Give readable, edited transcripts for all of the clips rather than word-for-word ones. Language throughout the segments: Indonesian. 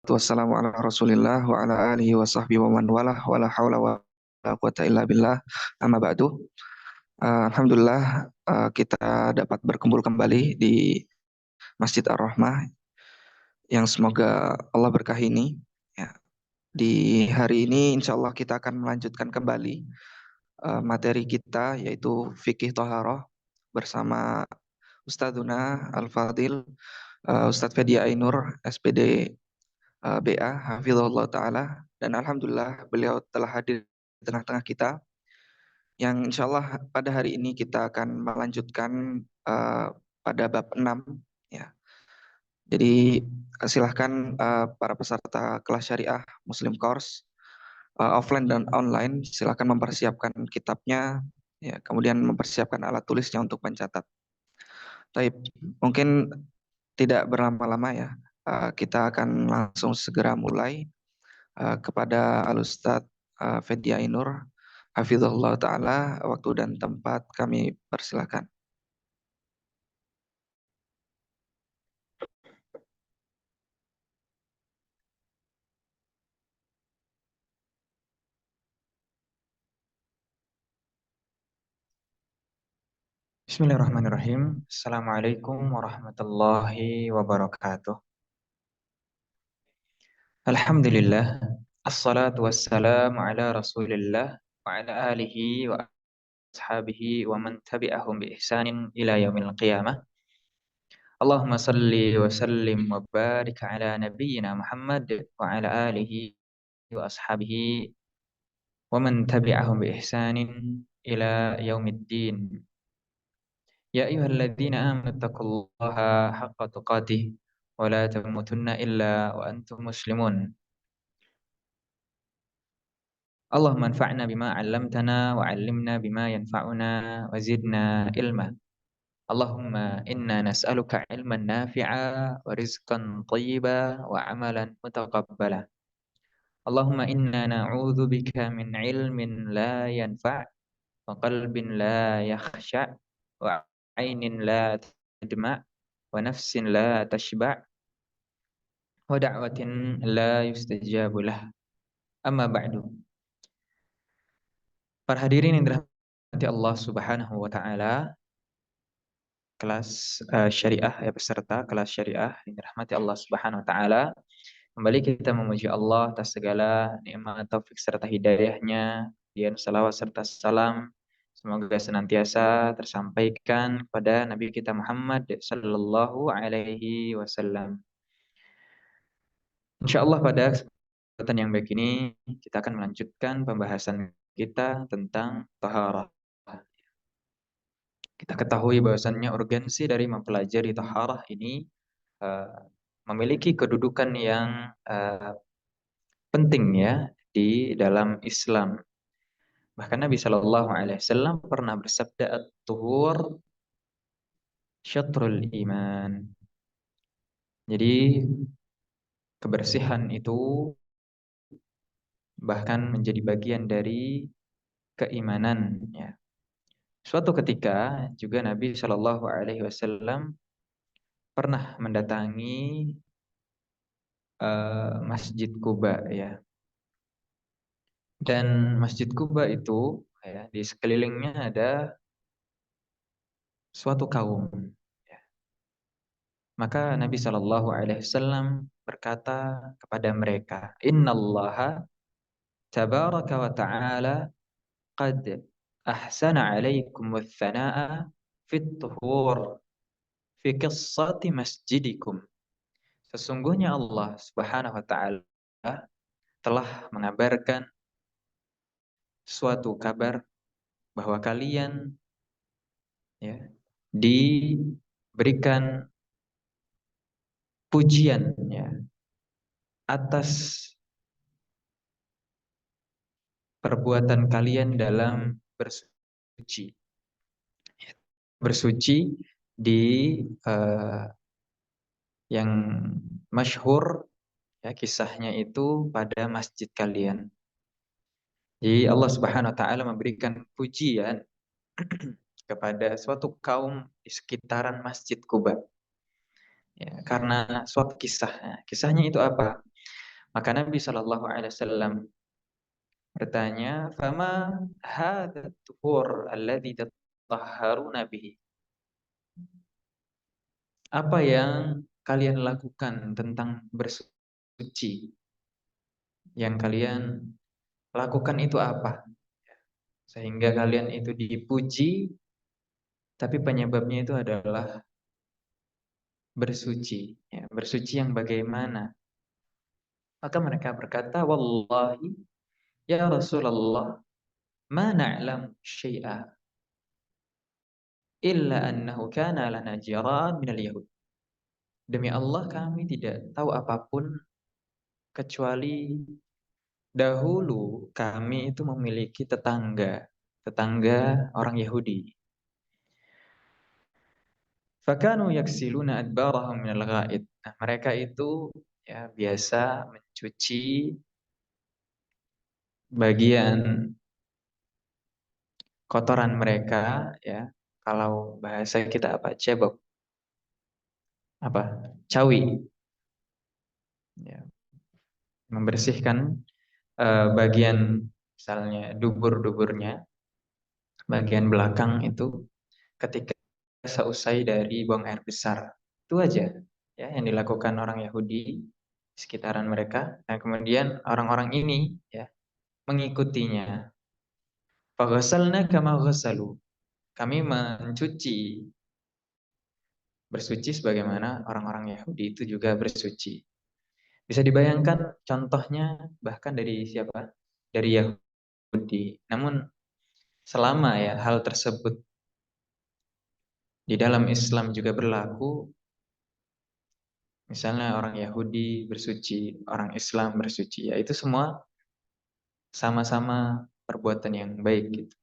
Wassalamu ala Rasulillah wa ala alihi wa sahbihi wa man walah wa la haula wa la quwata illa billah. Amma ba'du. Alhamdulillah, kita dapat berkumpul kembali di Masjid Ar-Rahmah yang semoga Allah berkahi ini. Ya, di hari ini insya Allah kita akan melanjutkan kembali materi kita yaitu fikih Toharoh bersama Ustadzuna Al-Fadil, Ustadz Fedi Ainur SPD, BA Hafizahullah Ta'ala, dan Alhamdulillah beliau telah hadir di tengah-tengah kita yang insya Allah pada hari ini kita akan melanjutkan pada bab 6 ya. Jadi silahkan para peserta kelas syariah Muslim Course offline dan online silahkan mempersiapkan kitabnya ya, kemudian mempersiapkan alat tulisnya untuk mencatat. Taib, mungkin tidak berlama-lama ya, kita akan langsung segera mulai. Kepada Al-Ustadz Fedi Ainur Hafizahullah Ta'ala, waktu dan tempat kami persilakan. Bismillahirrahmanirrahim. Assalamualaikum warahmatullahi wabarakatuh. Alhamdulillah. Assalatu wassalamu ala rasulillah wa ala alihi wa ashabihi wa man tabi'ahum bi ihsanin ila yaumil qiyamah. Allahumma salli wa sallim wa barik ala nabiyyina Muhammad wa ala alihi wa ashabihi wa man tabi'ahum bi ihsanin ila yaumiddin. Ya ayyuhalladzina amanu taqullaha haqqa tuqatih wa la tamutunna illa wa antum muslimun. Allahumma anfa'na bima 'allamtana wa 'allimna bima yanfa'una wa zidna ilma. Allahumma inna nas'aluka 'ilman nafi'a wa rizqan thayyiba wa 'amalan mutaqabbala. Allahumma inna na'udzu bika min 'ilmin la yanfa' wa qalbin la yakhsha' wa 'ainin la tadma' wa nafsin la tashba' wa da'watin la yustajabu lah. Amma ba'du. Para hadirin yang dirahmati Allah Subhanahu wa taala, kelas syariah ya, peserta kelas syariah yang dirahmati Allah Subhanahu wa taala, kembali kita memuji Allah atas segala nikmat taufik serta hidayahnya, dan salawat serta salam semoga senantiasa tersampaikan kepada Nabi kita Muhammad sallallahu alaihi wasallam. Insyaallah pada kesempatan yang baik ini kita akan melanjutkan pembahasan kita tentang taharah. Kita ketahui bahwasannya urgensi dari mempelajari taharah ini memiliki kedudukan yang penting ya di dalam Islam. Bahkan Nabi Shallallahu Alaihi Wasallam pernah bersabda, "At-tuhur syatrul iman." Jadi kebersihan itu bahkan menjadi bagian dari keimanan. Ya. Suatu ketika juga Nabi Shallallahu Alaihi Wasallam pernah mendatangi Masjid Quba ya. Dan Masjid Quba itu ya, di sekelilingnya ada suatu kaum. Ya. Maka Nabi Shallallahu Alaihi Wasallam berkata kepada mereka, Innallaha tabaraka wa ta'ala qad ahsana alaikum wathana'a fit tuhur fi qissati masjidikum. Sesungguhnya Allah Subhanahu wa taala telah mengabarkan suatu kabar bahwa kalian ya diberikan pujian ya atas perbuatan kalian dalam bersuci. Bersuci di yang masyhur ya kisahnya itu pada masjid kalian. Jadi Allah Subhanahu wa taala memberikan pujian kepada suatu kaum di sekitaran Masjid Quba. Ya, karena suatu kisah. Kisahnya itu apa? Maka Nabi Shallallahu Alaihi Wasallam bertanya, "Fama hadzal tuhur alladzi tatahharuna bihi?" Apa yang kalian lakukan tentang bersuci? Yang kalian lakukan itu apa? Sehingga kalian itu dipuji, tapi penyebabnya itu adalah bersuci. Ya, bersuci yang bagaimana? Maka mereka berkata, "Wallahi ya Rasulullah, ma na'lam syai'a illa annahu kana lana jiran minal yahud." Demi Allah kami tidak tahu apapun kecuali dahulu kami itu memiliki tetangga orang Yahudi. Fakanu yaksiluna adbarahum minal ghaid. Nah, mereka itu ya biasa mencuci bagian kotoran mereka, ya. Kalau bahasa kita apa? Cebok. Apa? Cawi. Ya, membersihkan bagian misalnya dubur-duburnya, bagian belakang itu ketika seusai dari buang air besar. Itu aja ya yang dilakukan orang Yahudi di sekitaran mereka. Nah, kemudian orang-orang ini ya mengikutinya. Faghasalna kama ghasalu. Kami mencuci, bersuci sebagaimana orang-orang Yahudi itu juga bersuci. Bisa dibayangkan contohnya bahkan dari siapa? Dari Yahudi. Namun selama ya hal tersebut di dalam Islam juga berlaku, misalnya orang Yahudi bersuci, orang Islam bersuci, ya itu semua sama-sama perbuatan yang baik gitu.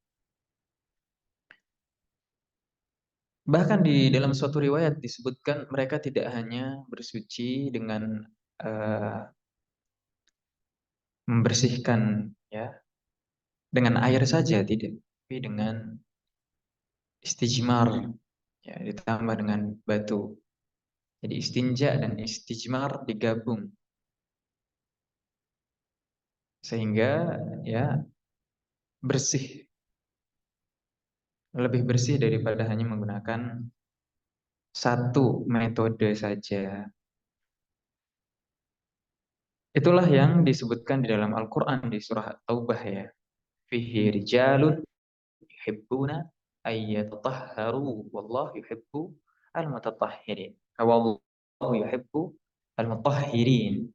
Bahkan di dalam suatu riwayat disebutkan mereka tidak hanya bersuci dengan eh, membersihkan ya dengan air saja, tidak, tapi dengan istijmar, ya ditambah dengan batu. Jadi istinja dan istijmar digabung sehingga ya bersih, lebih bersih daripada hanya menggunakan satu metode saja. Itulah yang disebutkan di dalam Al-Quran di surah At-Taubah ya. Fihi rijalun yuhibbuna ayyatatahharu wallahu yuhibbu al-mutatahhirin. Wallahu yuhibbu al-mutahhirin.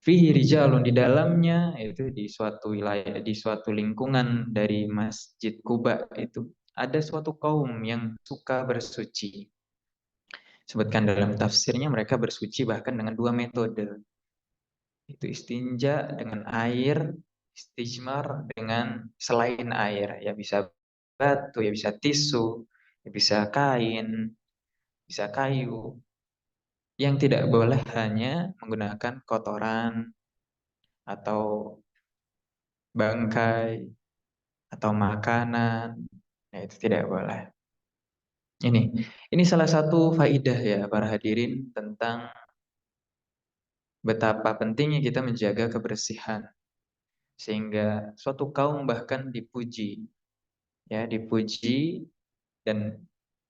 Fihi rijalun, di dalamnya itu di suatu wilayah, di suatu lingkungan dari Masjid Kuba itu ada suatu kaum yang suka bersuci. Sebutkan dalam tafsirnya mereka bersuci bahkan dengan dua metode. Itu istinja dengan air, istijmar dengan selain air. Ya bisa batu, ya bisa tisu, ya bisa kain, bisa kayu. Yang tidak boleh hanya menggunakan kotoran atau bangkai atau makanan. Ya, itu tidak boleh. Ini ini salah satu faidah ya para hadirin tentang betapa pentingnya kita menjaga kebersihan sehingga suatu kaum bahkan dipuji, ya dipuji dan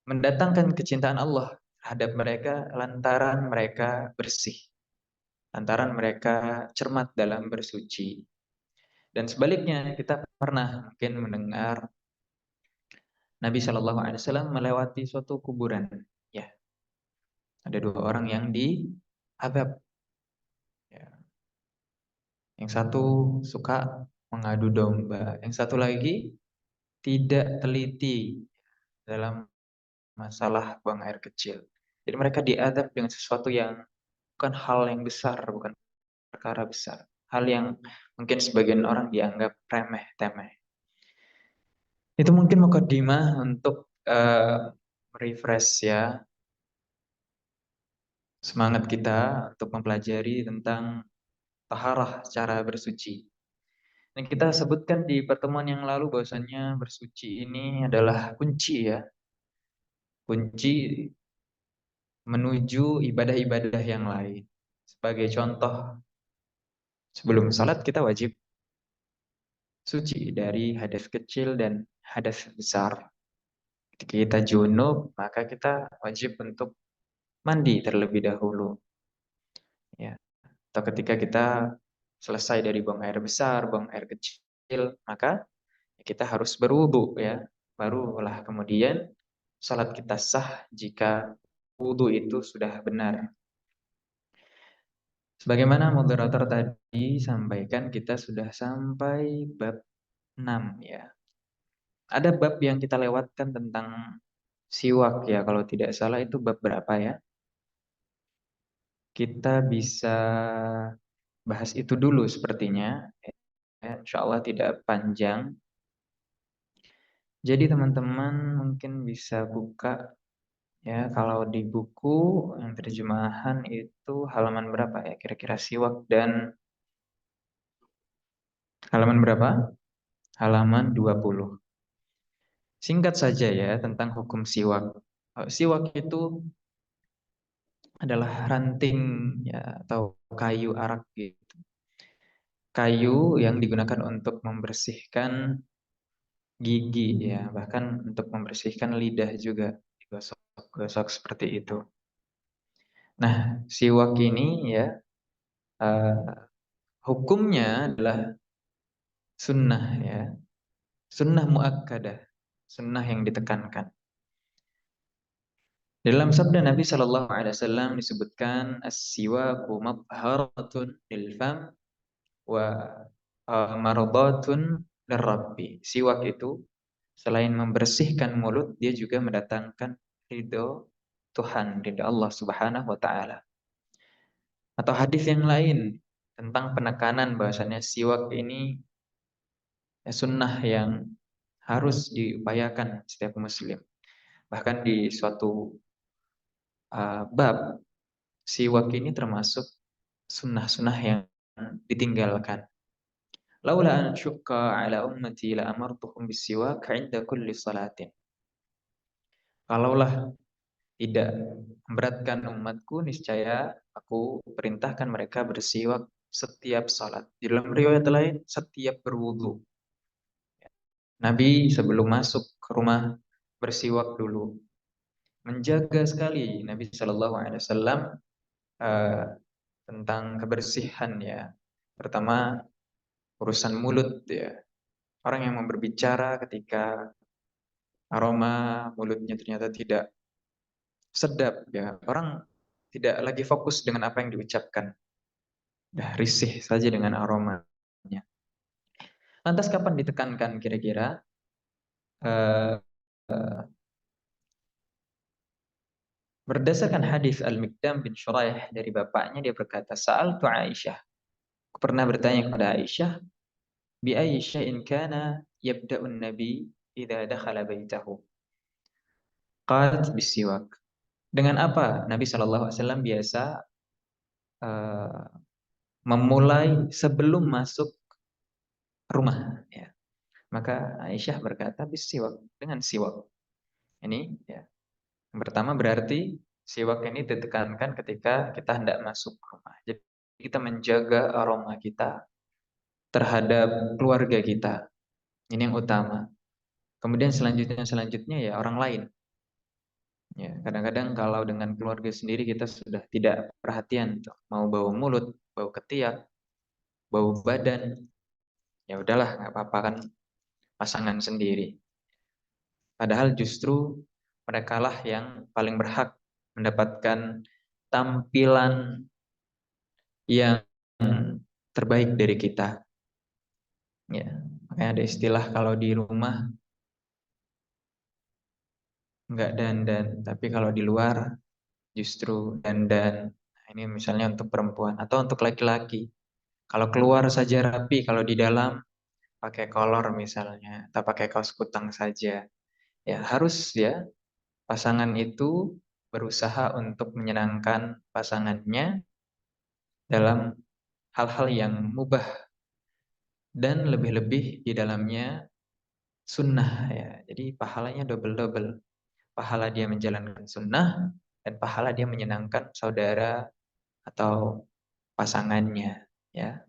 mendatangkan kecintaan Allah terhadap mereka lantaran mereka bersih, lantaran mereka cermat dalam bersuci. Dan sebaliknya kita pernah mungkin mendengar Nabi Shallallahu Alaihi Wasallam melewati suatu kuburan, ya ada dua orang yang diadab, ya. Yang satu suka mengadu domba, yang satu lagi tidak teliti dalam masalah buang air kecil. Jadi mereka diadab dengan sesuatu yang bukan hal yang besar, bukan perkara besar. Hal yang mungkin sebagian orang dianggap remeh-temeh. Itu mungkin mukadimah untuk refresh ya semangat kita untuk mempelajari tentang taharah, cara bersuci. Dan kita sebutkan di pertemuan yang lalu bahwasanya bersuci ini adalah kunci ya. Kunci menuju ibadah-ibadah yang lain. Sebagai contoh, Sebelum salat kita wajib suci dari hadas kecil dan hadas besar. Ketika kita junub, maka kita wajib untuk mandi terlebih dahulu. Ya. Atau ketika kita selesai dari buang air besar, buang air kecil, maka kita harus berwudu ya. Barulah kemudian salat kita sah jika wudu itu sudah benar. Sebagaimana moderator tadi sampaikan, kita sudah sampai bab 6 ya. Ada bab yang kita lewatkan tentang siwak ya, kalau tidak salah itu bab berapa ya? Kita bisa bahas itu dulu sepertinya. Ya, insya Allah tidak panjang. Jadi teman-teman mungkin bisa buka ya, kalau di buku yang terjemahan itu halaman berapa ya kira-kira siwak, dan halaman berapa? Halaman 20. Singkat saja ya tentang hukum siwak. Siwak itu adalah ranting ya atau kayu arak gitu. Kayu yang digunakan untuk membersihkan gigi ya, bahkan untuk membersihkan lidah juga digosok-gosok seperti itu. Nah, siwak ini ya eh, hukumnya adalah sunnah ya, sunnah muakkadah, sunnah yang ditekankan. Dalam sabda Nabi Shallallahu Alaihi Wasallam disebutkan as-siwaku mabharatun lil fam wa mardatun lirabbi. Siwak itu selain membersihkan mulut, dia juga mendatangkan ridho Tuhan, ridho Allah Subhanahu wa taala. Atau hadis yang lain tentang penekanan bahwasanya siwak ini ya, sunnah yang harus diupayakan setiap muslim. Bahkan di suatu bab, siwak ini termasuk sunnah-sunnah yang ditinggalkan. Laula an syukka ala ummati la amartuhum bisiwak 'inda kulli salatin. Kalaulah tidak memberatkan umatku, niscaya aku perintahkan mereka bersiwak setiap salat. Di dalam riwayat lain, setiap berwudu. Nabi sebelum masuk ke rumah bersiwak dulu. Menjaga sekali Nabi Shallallahu Alaihi Wasallam eh, tentang kebersihan ya. Pertama urusan mulut ya. Orang yang mau berbicara ketika aroma mulutnya ternyata tidak sedap ya. Orang tidak lagi fokus dengan apa yang diucapkan. Dah risih saja dengan aromanya. Lantas kapan ditekankan kira-kira? Eh, Berdasarkan hadis Al-Mikdam bin Shuraih dari bapaknya, dia berkata, Sa'altu Aisyah. Aku pernah bertanya kepada Aisyah, bi ayyi syai'in kana yabda'un nabi idza dakhala baitahu. Qalat bisiwak. Dengan apa Nabi Shallallahu Alaihi Wasallam biasa eh, memulai sebelum masuk rumah ya. Maka Aisyah berkata bisiwak, dengan siwak. Ini ya. Yang pertama berarti siwak ini ditekankan ketika kita hendak masuk rumah. Jadi kita menjaga aroma kita terhadap keluarga kita. Ini yang utama. Kemudian selanjutnya ya orang lain. Ya, kadang-kadang kalau dengan keluarga sendiri kita sudah tidak perhatian tuh. Mau bau mulut, bau ketiak, bau badan, ya udahlah nggak apa-apa kan pasangan sendiri. Padahal justru merekalah yang paling berhak mendapatkan tampilan yang terbaik dari kita. Ya, makanya ada istilah kalau di rumah nggak dandan, tapi kalau di luar justru dandan. Nah, ini misalnya untuk perempuan atau untuk laki-laki. Kalau keluar saja rapi, kalau di dalam pakai kolor misalnya atau pakai kaos kutang saja. Ya, harus ya pasangan itu berusaha untuk menyenangkan pasangannya dalam hal-hal yang mubah dan lebih-lebih di dalamnya sunnah ya. Jadi pahalanya double-double. Pahala dia menjalankan sunnah dan pahala dia menyenangkan saudara atau pasangannya ya.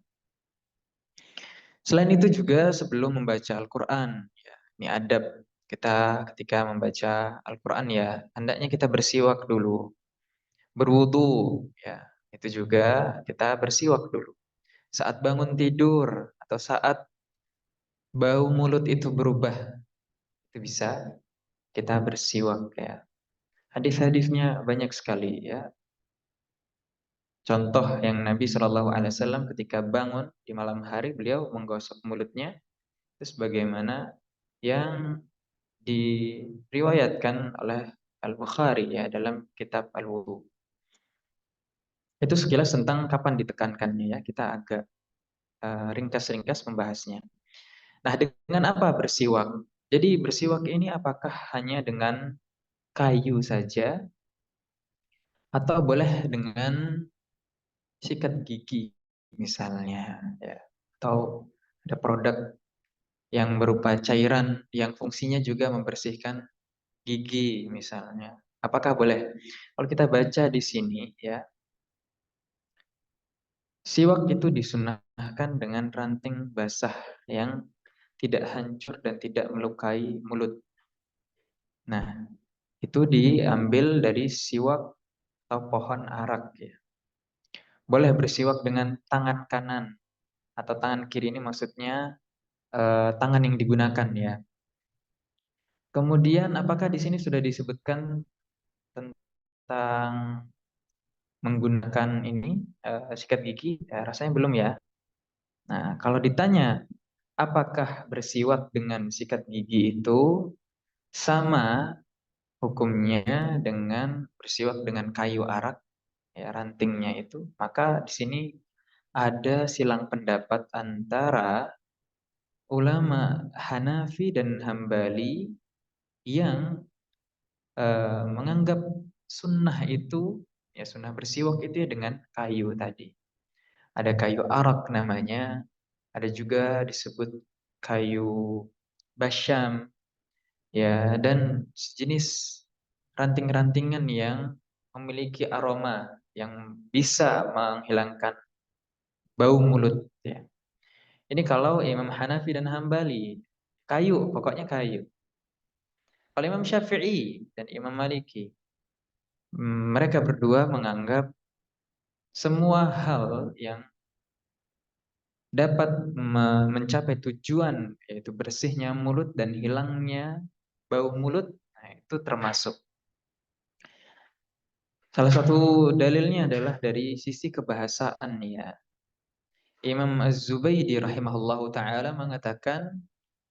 Selain itu juga sebelum membaca Al-Quran, ya, ini adab kita ketika membaca Al-Quran ya, hendaknya kita bersiwak dulu, berwudu, ya, itu juga kita bersiwak dulu. Saat bangun tidur atau saat bau mulut itu berubah, itu bisa kita bersiwak ya. Hadis-hadisnya banyak sekali ya. Contoh yang Nabi Shallallahu Alaihi Wasallam ketika bangun di malam hari beliau menggosok mulutnya, itu sebagaimana yang diriwayatkan oleh Al-Bukhari ya dalam kitab Al-Wudu. Itu sekilas tentang kapan ditekankannya ya. Kita agak ringkas-ringkas membahasnya. Nah, dengan apa bersiwak? Jadi bersiwak ini apakah hanya dengan kayu saja atau boleh dengan sikat gigi misalnya ya. Atau ada produk yang berupa cairan yang fungsinya juga membersihkan gigi misalnya. Apakah boleh? Kalau kita baca di sini ya, siwak itu disunahkan dengan ranting basah yang tidak hancur dan tidak melukai mulut. Nah, itu diambil dari siwak atau pohon arak ya. Boleh bersiwak dengan tangan kanan atau tangan kiri ini maksudnya tangan yang digunakan ya. Kemudian apakah di sini sudah disebutkan tentang menggunakan ini sikat gigi? Rasanya belum ya. Nah, kalau ditanya apakah bersiwak dengan sikat gigi itu sama hukumnya dengan bersiwak dengan kayu arak ya rantingnya itu, maka di sini ada silang pendapat antara ulama Hanafi dan Hambali yang menganggap sunnah itu ya sunnah bersiwak itu ya dengan kayu tadi. Ada kayu arak namanya, ada juga disebut kayu basyam ya dan sejenis ranting-rantingan yang memiliki aroma yang bisa menghilangkan bau mulut ya. Ini kalau Imam Hanafi dan Hambali kayu, pokoknya kayu. Kalau Imam Syafi'i dan Imam Maliki, mereka berdua menganggap semua hal yang dapat mencapai tujuan yaitu bersihnya mulut dan hilangnya bau mulut, nah itu termasuk. Salah satu dalilnya adalah dari sisi kebahasaan ya. Imam Az-Zubaydi rahimahullahu taala mengatakan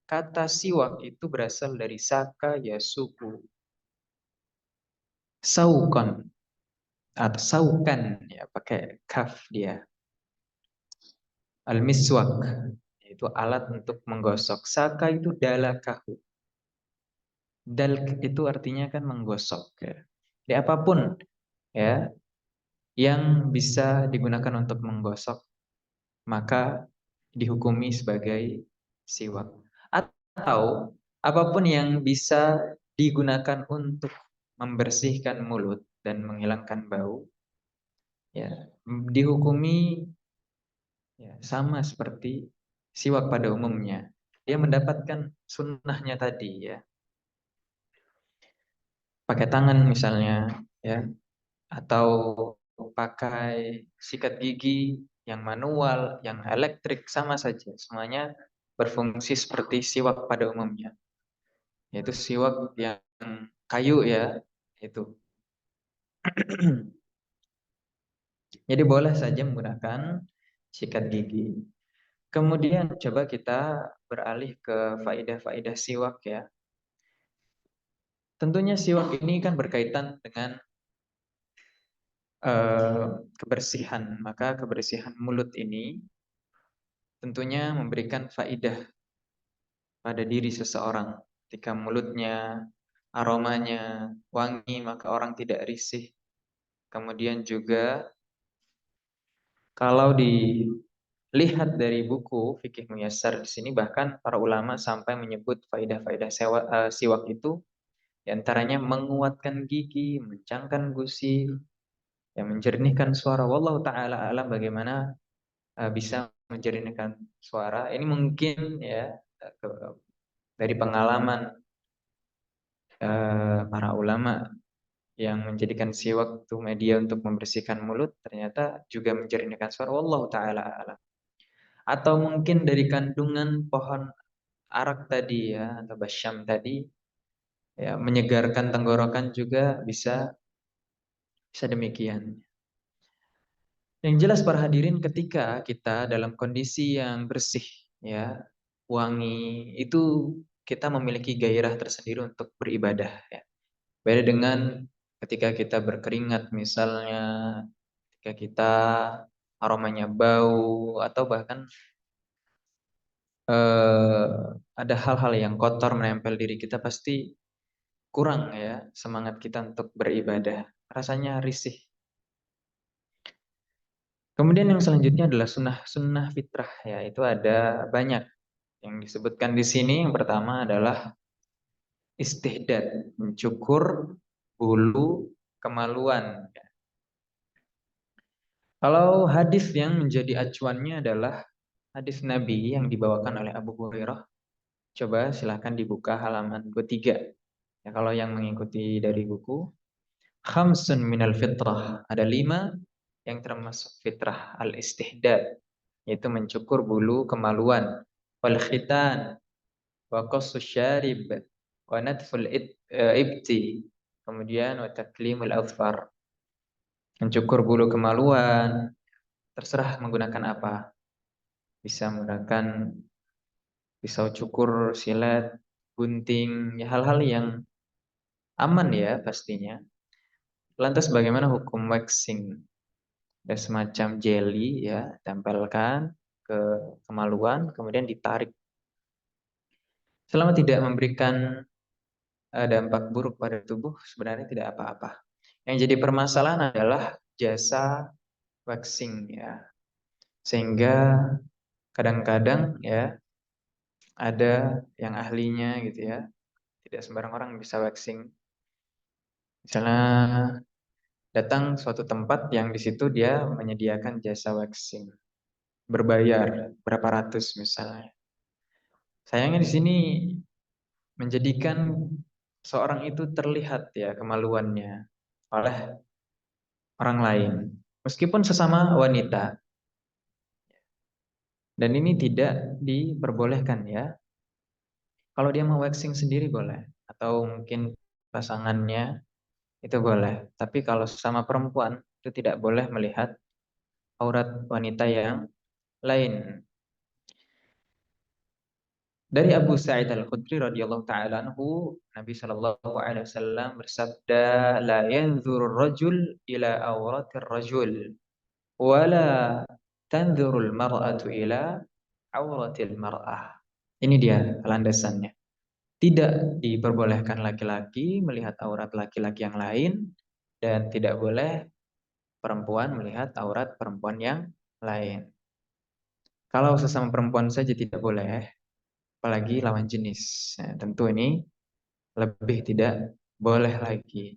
kata siwak itu berasal dari saka yasuku. Saukon atau saukan ya pakai kaf dia. Al-miswak yaitu alat untuk menggosok. Saka itu dalakahu. Dal itu artinya kan menggosok ya. Jadi apapun ya yang bisa digunakan untuk menggosok maka dihukumi sebagai siwak. Atau apapun yang bisa digunakan untuk membersihkan mulut dan menghilangkan bau ya dihukumi ya, sama seperti siwak pada umumnya. Dia mendapatkan sunnahnya tadi ya. Pakai tangan misalnya ya atau pakai sikat gigi yang manual, yang elektrik sama saja. Semuanya berfungsi seperti siwak pada umumnya. Yaitu siwak yang kayu ya, itu. Jadi boleh saja menggunakan sikat gigi. Kemudian coba kita beralih ke faedah-faedah siwak ya. Tentunya siwak ini kan berkaitan dengan kebersihan. Maka kebersihan mulut ini tentunya memberikan faedah pada diri seseorang. Ketika mulutnya, aromanya wangi, maka orang tidak risih. Kemudian juga kalau dilihat dari buku Fikih Muyassar di sini bahkan para ulama sampai menyebut faedah-faedah siwak itu di antaranya menguatkan gigi, mencangkan gusi, yang menjernihkan suara. Wallahu taala alam bagaimana bisa menjernihkan suara. Ini mungkin ya dari pengalaman para ulama yang menjadikan siwak itu media untuk membersihkan mulut, ternyata juga menjernihkan suara. Wallahu taala alam. Atau mungkin dari kandungan pohon arak tadi ya, atau basyam tadi, ya menyegarkan tenggorokan juga bisa bisa demikian. Yang jelas para hadirin, ketika kita dalam kondisi yang bersih ya, wangi, itu kita memiliki gairah tersendiri untuk beribadah ya. Beda dengan ketika kita berkeringat misalnya, ketika kita aromanya bau, atau bahkan eh, ada hal-hal yang kotor menempel diri kita, pasti kurang ya semangat kita untuk beribadah. Rasanya risih. Kemudian yang selanjutnya adalah sunnah-sunnah fitrah ya, itu ada banyak yang disebutkan di sini. Yang pertama adalah istihdad, mencukur bulu kemaluan. Kalau hadis yang menjadi acuannya adalah hadis Nabi yang dibawakan oleh Abu Hurairah. Coba silahkan dibuka halaman 23. Ya, kalau yang mengikuti dari buku, khamsun minal fitrah. Ada 5 yang termasuk fitrah. Al-istihdad, yaitu mencukur bulu kemaluan. Wal khitan, wa qassu syarib, wa natful ibti. Kemudian wa taklimul adfar. Mencukur bulu kemaluan, terserah menggunakan apa. Bisa menggunakan pisau cukur, silet, gunting, ya hal-hal yang aman ya pastinya. Lantas bagaimana hukum waxing? Ada semacam jelly ya, tempelkan ke kemaluan, kemudian ditarik. Selama tidak memberikan dampak buruk pada tubuh, sebenarnya tidak apa-apa. Yang jadi permasalahan adalah jasa waxing ya. Sehingga kadang-kadang ya ada yang ahlinya gitu ya. Tidak sembarang orang bisa waxing. Misalnya datang suatu tempat yang di situ dia menyediakan jasa waxing, berbayar berapa ratus misalnya. Sayangnya di sini menjadikan seorang itu terlihat ya kemaluannya oleh orang lain, meskipun sesama wanita. Dan ini tidak diperbolehkan ya. Kalau dia mau waxing sendiri boleh, atau mungkin pasangannya itu boleh. Tapi kalau sesama perempuan itu tidak boleh melihat aurat wanita yang lain. Dari Abu Sa'id Al-Khudri radhiyallahu taala anhu, Nabi sallallahu alaihi wasallam bersabda, "La yanzuru rajul ila auratir rajul, wa la tanzurul mar'atu ila auratil mar'ah." Ini dia landasannya. Tidak diperbolehkan laki-laki melihat aurat laki-laki yang lain, dan tidak boleh perempuan melihat aurat perempuan yang lain. Kalau sesama perempuan saja tidak boleh, apalagi lawan jenis. Nah, tentu ini lebih tidak boleh lagi.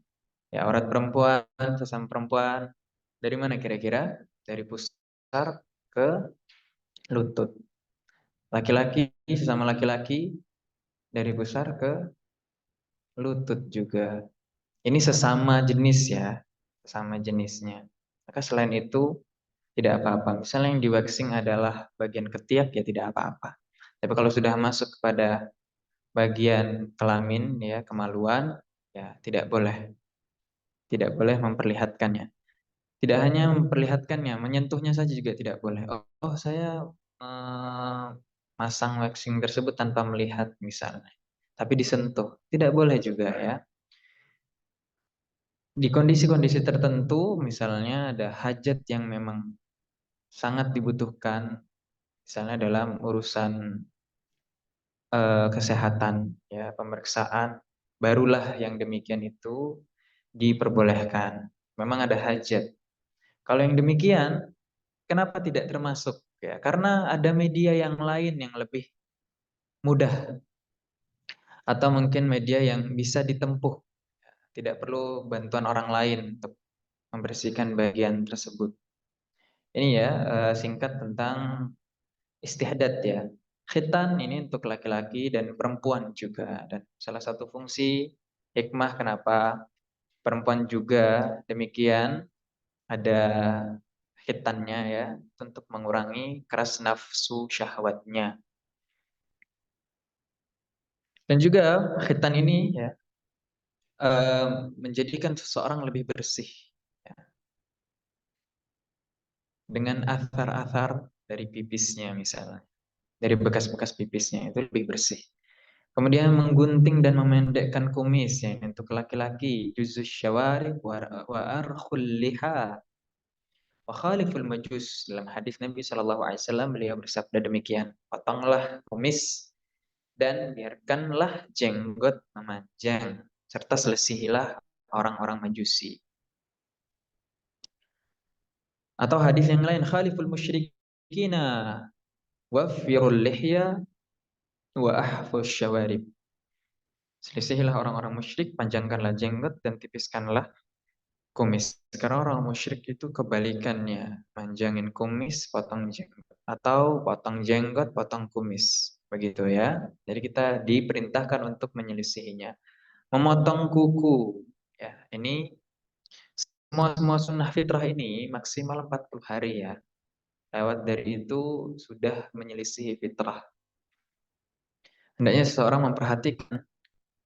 Ya, aurat perempuan, sesama perempuan, dari mana kira-kira? Dari pusar ke lutut. Laki-laki sesama laki-laki, dari pusar ke lutut juga. Ini sesama jenis ya, sesama jenisnya. Maka selain itu tidak apa-apa. Misalnya yang di waxing adalah bagian ketiak, ya tidak apa-apa. Tapi kalau sudah masuk kepada bagian kelamin ya, kemaluan, ya tidak boleh. Tidak boleh memperlihatkannya. Tidak hanya memperlihatkannya, menyentuhnya saja juga tidak boleh. Oh, saya masang waxing tersebut tanpa melihat misalnya. Tapi disentuh. Tidak boleh juga ya. Di kondisi-kondisi tertentu, misalnya ada hajat yang memang sangat dibutuhkan, misalnya dalam urusan kesehatan, ya pemeriksaan, barulah yang demikian itu diperbolehkan. Memang ada hajat. Kalau yang demikian, kenapa tidak termasuk? Ya, karena ada media yang lain yang lebih mudah, atau mungkin media yang bisa ditempuh. Tidak perlu bantuan orang lain untuk membersihkan bagian tersebut. Ini ya singkat tentang istihadat ya. Khitan ini untuk laki-laki dan perempuan juga. Dan salah satu fungsi hikmah kenapa perempuan juga demikian ada khitannya ya untuk mengurangi keras nafsu syahwatnya. Dan juga khitan ini ya menjadikan seseorang lebih bersih ya, dengan athar-athar dari pipisnya misalnya, dari bekas-bekas pipisnya itu lebih bersih. Kemudian menggunting dan memendekkan kumis ya untuk laki-laki, juzus syawarib wa arkhul liha wa khaliful majus. Dalam hadis Nabi Shallallahu alaihi wasallam beliau bersabda demikian, potonglah kumis dan biarkanlah jenggot memanjang serta selesihilah orang-orang Majusi. Atau hadis yang lain, khaliful musyrikina wafirul lihya wa ahfus syawarib. Selisihilah orang-orang musyrik, panjangkanlah jenggot dan tipiskanlah kumis. Karena orang musyrik itu kebalikannya, manjangin kumis, potong jenggot, atau potong jenggot, potong kumis. Begitu ya. Jadi kita diperintahkan untuk menyelisihinya. Memotong kuku. Ya, ini semua sunnah fitrah ini maksimal 40 hari ya. Lewat dari itu sudah menyelisihi fitrah. Hendaknya seseorang memperhatikan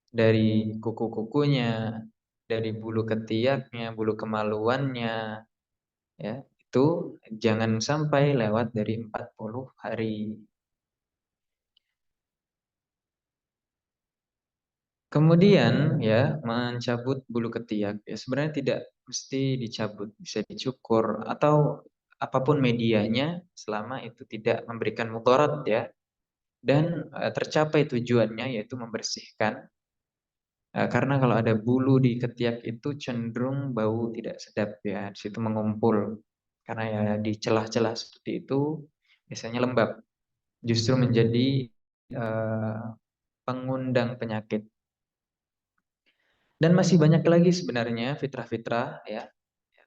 dari kuku-kukunya, dari bulu ketiaknya, bulu kemaluannya, ya, itu jangan sampai lewat dari 40 hari. Kemudian ya, mencabut bulu ketiak ya sebenarnya tidak mesti dicabut, bisa dicukur atau apapun medianya selama itu tidak memberikan mudarat ya dan tercapai tujuannya yaitu membersihkan. Karena kalau ada bulu di ketiak itu cenderung bau tidak sedap ya, di situ mengumpul. Karena ya di celah-celah seperti itu biasanya lembab, justru menjadi eh, pengundang penyakit. Dan masih banyak lagi sebenarnya fitrah-fitrah ya,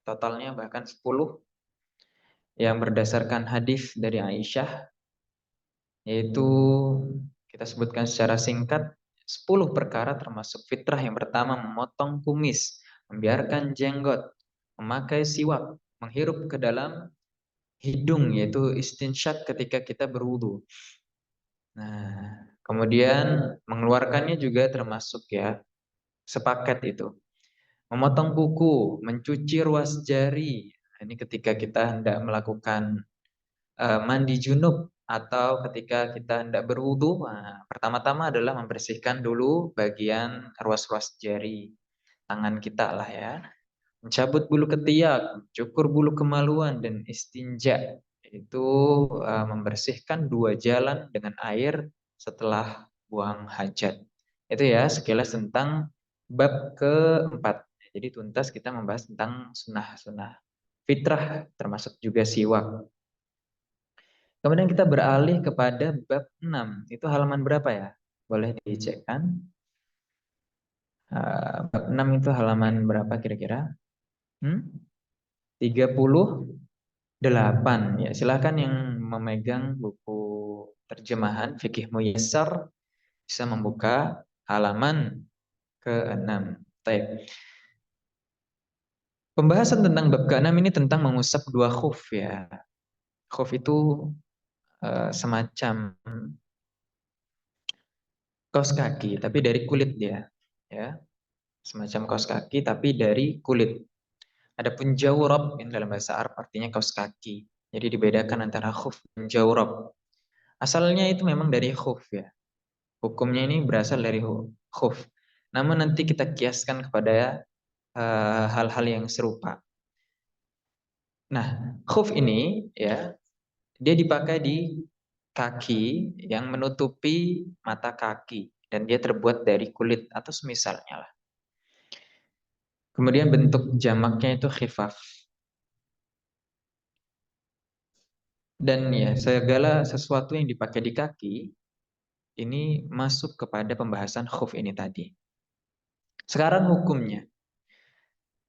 totalnya bahkan 10 yang berdasarkan hadis dari Aisyah, yaitu kita sebutkan secara singkat 10 perkara termasuk fitrah. Yang pertama memotong kumis, membiarkan jenggot, memakai siwak, menghirup ke dalam hidung yaitu istinsyak ketika kita berwudu. Nah, kemudian mengeluarkannya juga termasuk ya, sepaket itu. Memotong kuku, mencuci ruas jari. Nah, ini ketika kita hendak melakukan mandi junub atau ketika kita hendak berwudu, nah, pertama-tama adalah membersihkan dulu bagian ruas-ruas jari tangan kita lah ya. Mencabut bulu ketiak, cukur bulu kemaluan dan istinja. Itu membersihkan 2 jalan dengan air setelah buang hajat. Itu ya sekilas tentang bab keempat. Jadi tuntas kita membahas tentang sunnah-sunnah fitrah termasuk juga siwak. Kemudian kita beralih kepada bab 6. Itu halaman berapa ya? Boleh dicek kan? Bab 6 itu halaman berapa kira-kira? 38. Ya, silakan yang memegang buku terjemahan Fikih Muyassar bisa membuka halaman ke-6. Baik. Pembahasan tentang bab ke-6 ini tentang mengusap 2 khuf ya. Khuf itu semacam kaos kaki tapi dari kulit dia, ya. Semacam kaos kaki tapi dari kulit. Adapun jawrab yang dalam bahasa Arab artinya kaos kaki. Jadi dibedakan antara khuf dan jawrab. Asalnya itu memang dari khuf ya. Hukumnya ini berasal dari khuf. Namun nanti kita kiaskan kepada hal-hal yang serupa. Nah, khuf ini ya, dia dipakai di kaki yang menutupi mata kaki dan dia terbuat dari kulit atau semisalnya lah. Kemudian bentuk jamaknya itu khifaf. Dan ya, segala sesuatu yang dipakai di kaki ini masuk kepada pembahasan khuf ini tadi. Sekarang hukumnya.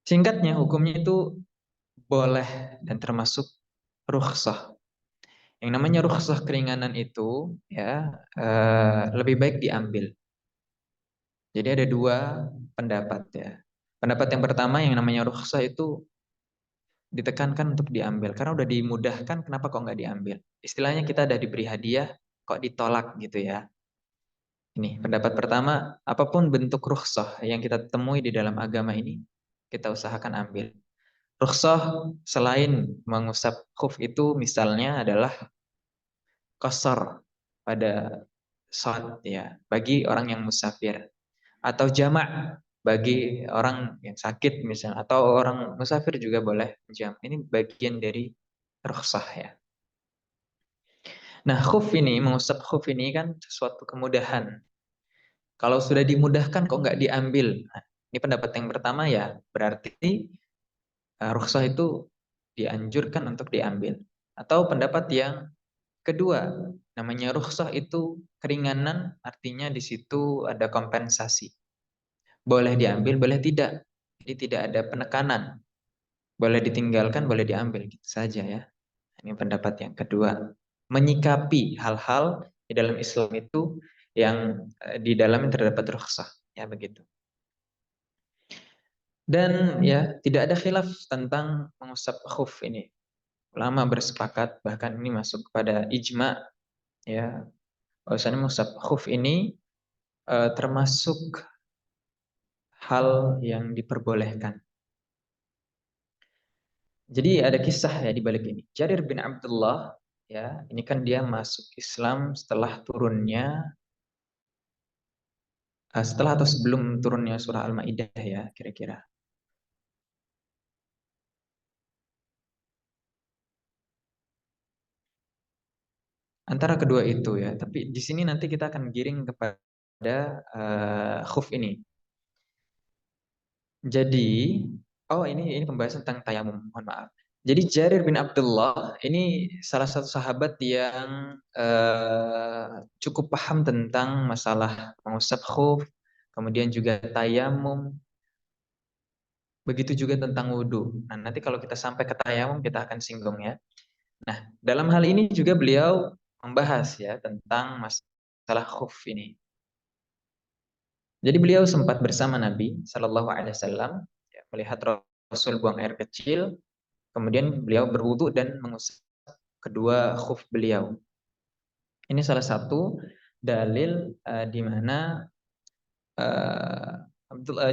Singkatnya hukumnya itu boleh dan termasuk rukhsah. Yang namanya rukhsah keringanan itu ya lebih baik diambil. Jadi ada dua pendapat ya. Pendapat yang pertama yang namanya rukhsah itu ditekankan untuk diambil karena udah dimudahkan, kenapa kok nggak diambil? Istilahnya kita udah diberi hadiah kok ditolak gitu ya. Ini pendapat pertama, apapun bentuk rukhsah yang kita temui di dalam agama ini, kita usahakan ambil. Rukhsah selain mengusap khuf itu misalnya adalah qasar pada salat ya, bagi orang yang musafir, atau jamak bagi orang yang sakit misalnya, atau orang musafir juga boleh jamak. Ini bagian dari rukhsah ya. Nah, khuf ini, mengusap khuf ini kan sesuatu kemudahan. Kalau sudah dimudahkan kok nggak diambil? Nah, ini pendapat yang pertama ya, berarti rukhsah itu dianjurkan untuk diambil. Atau pendapat yang kedua, namanya rukhsah itu keringanan, artinya di situ ada kompensasi. Boleh diambil, boleh tidak. Jadi tidak ada penekanan. Boleh ditinggalkan, boleh diambil, gitu saja ya. Ini pendapat yang kedua. Menyikapi hal-hal di dalam Islam itu yang di dalamnya terdapat rukhsah, ya begitu. Dan ya tidak ada khilaf tentang mengusap khuf ini. Ulama bersepakat, bahkan ini masuk kepada ijma ya, bahwasanya mengusap khuf ini termasuk hal yang diperbolehkan. Jadi ada kisah ya di balik ini. Jarir bin Abdullah ya, ini kan dia masuk Islam setelah turunnya setelah atau sebelum turunnya surah Al-Maidah ya kira-kira. Antara kedua itu ya. Tapi di sini nanti kita akan giring kepada khuf ini. Jadi, oh ini pembahasan tentang tayamum, mohon maaf. Jadi Jarir bin Abdullah ini salah satu sahabat yang cukup paham tentang masalah mengusap khuf, kemudian juga tayamum, begitu juga tentang wudhu. Nah, nanti kalau kita sampai ke tayamum kita akan singgung ya. Nah, dalam hal ini juga beliau membahas ya tentang masalah khuf ini. Jadi beliau sempat bersama Nabi Shallallahu Alaihi Wasallam ya, melihat Rasul buang air kecil, kemudian beliau berwudu dan mengusap kedua khuf beliau. Ini salah satu dalil di mana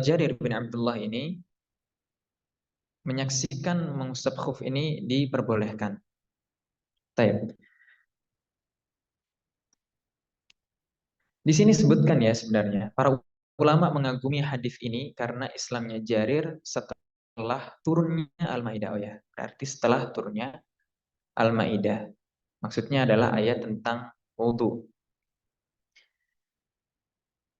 Jarir bin Abdullah ini menyaksikan mengusap khuf ini diperbolehkan. Taib. Di sini sebutkan ya sebenarnya para ulama mengagumi hadis ini karena Islamnya Jarir setelah turunnya Al-Maidah. Oh ya, berarti setelah turunnya Al-Maidah. Maksudnya adalah ayat tentang wudhu.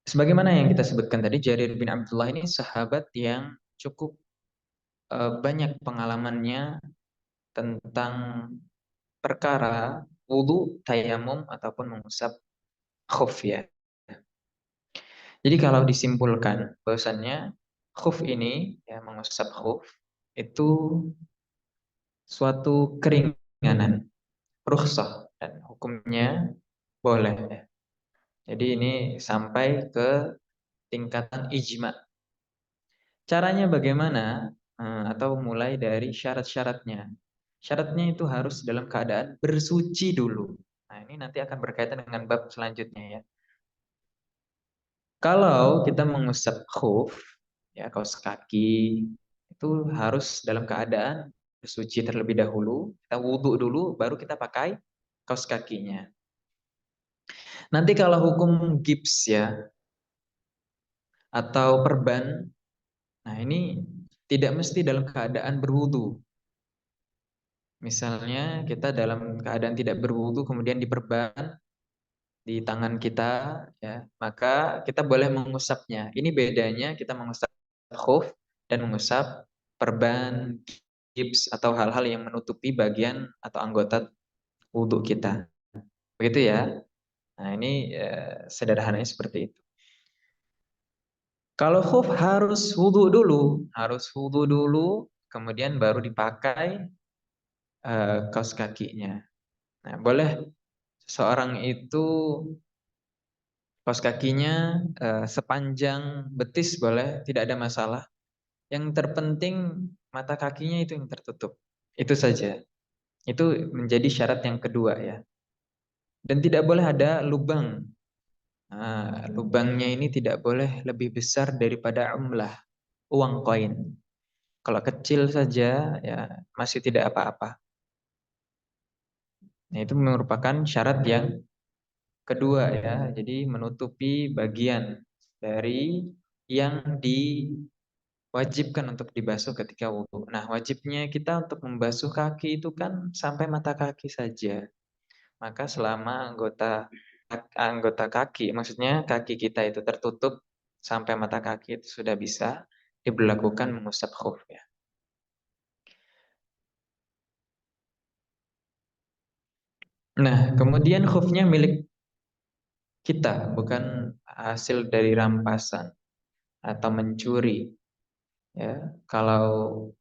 Sebagaimana yang kita sebutkan tadi, Jarir bin Abdullah ini sahabat yang cukup banyak pengalamannya tentang perkara wudhu, tayamum ataupun mengusap khuf ya. Jadi kalau disimpulkan bahwasannya khuf ini ya mengusap khuf itu suatu keringanan, rukhsah dan hukumnya boleh ya. Jadi ini sampai ke tingkatan ijma. Caranya bagaimana? Atau mulai dari syarat-syaratnya. Syaratnya itu harus dalam keadaan bersuci dulu. Nah, ini nanti akan berkaitan dengan bab selanjutnya ya. Kalau kita mengusap khuf, ya kaos kaki, itu harus dalam keadaan bersuci terlebih dahulu. Kita wudhu dulu, baru kita pakai kaos kakinya. Nanti kalau hukum gips ya, atau perban, nah ini tidak mesti dalam keadaan berwudhu. Misalnya kita dalam keadaan tidak berwudhu kemudian diperban di tangan kita, ya, maka kita boleh mengusapnya. Ini bedanya kita mengusap khuf dan mengusap perban, gips atau hal-hal yang menutupi bagian atau anggota wudhu kita. Begitu ya. Nah ini sederhananya seperti itu. Kalau khuf harus wudhu dulu, kemudian baru dipakai kaos kakinya. Nah, boleh seseorang itu kaos kakinya sepanjang betis boleh, tidak ada masalah. Yang terpenting mata kakinya itu yang tertutup. Itu saja. Itu menjadi syarat yang kedua ya. Dan tidak boleh ada lubang. Nah, lubangnya ini tidak boleh lebih besar daripada umlah, uang koin. Kalau kecil saja ya masih tidak apa-apa. Nah, itu merupakan syarat yang kedua ya. Jadi menutupi bagian dari yang diwajibkan untuk dibasuh ketika wudhu. Nah, wajibnya kita untuk membasuh kaki itu kan sampai mata kaki saja. Maka selama anggota kaki, maksudnya kaki kita itu tertutup sampai mata kaki itu sudah bisa diberlakukan mengusap khuf ya. Nah, kemudian khufnya milik kita, bukan hasil dari rampasan atau mencuri. Ya, kalau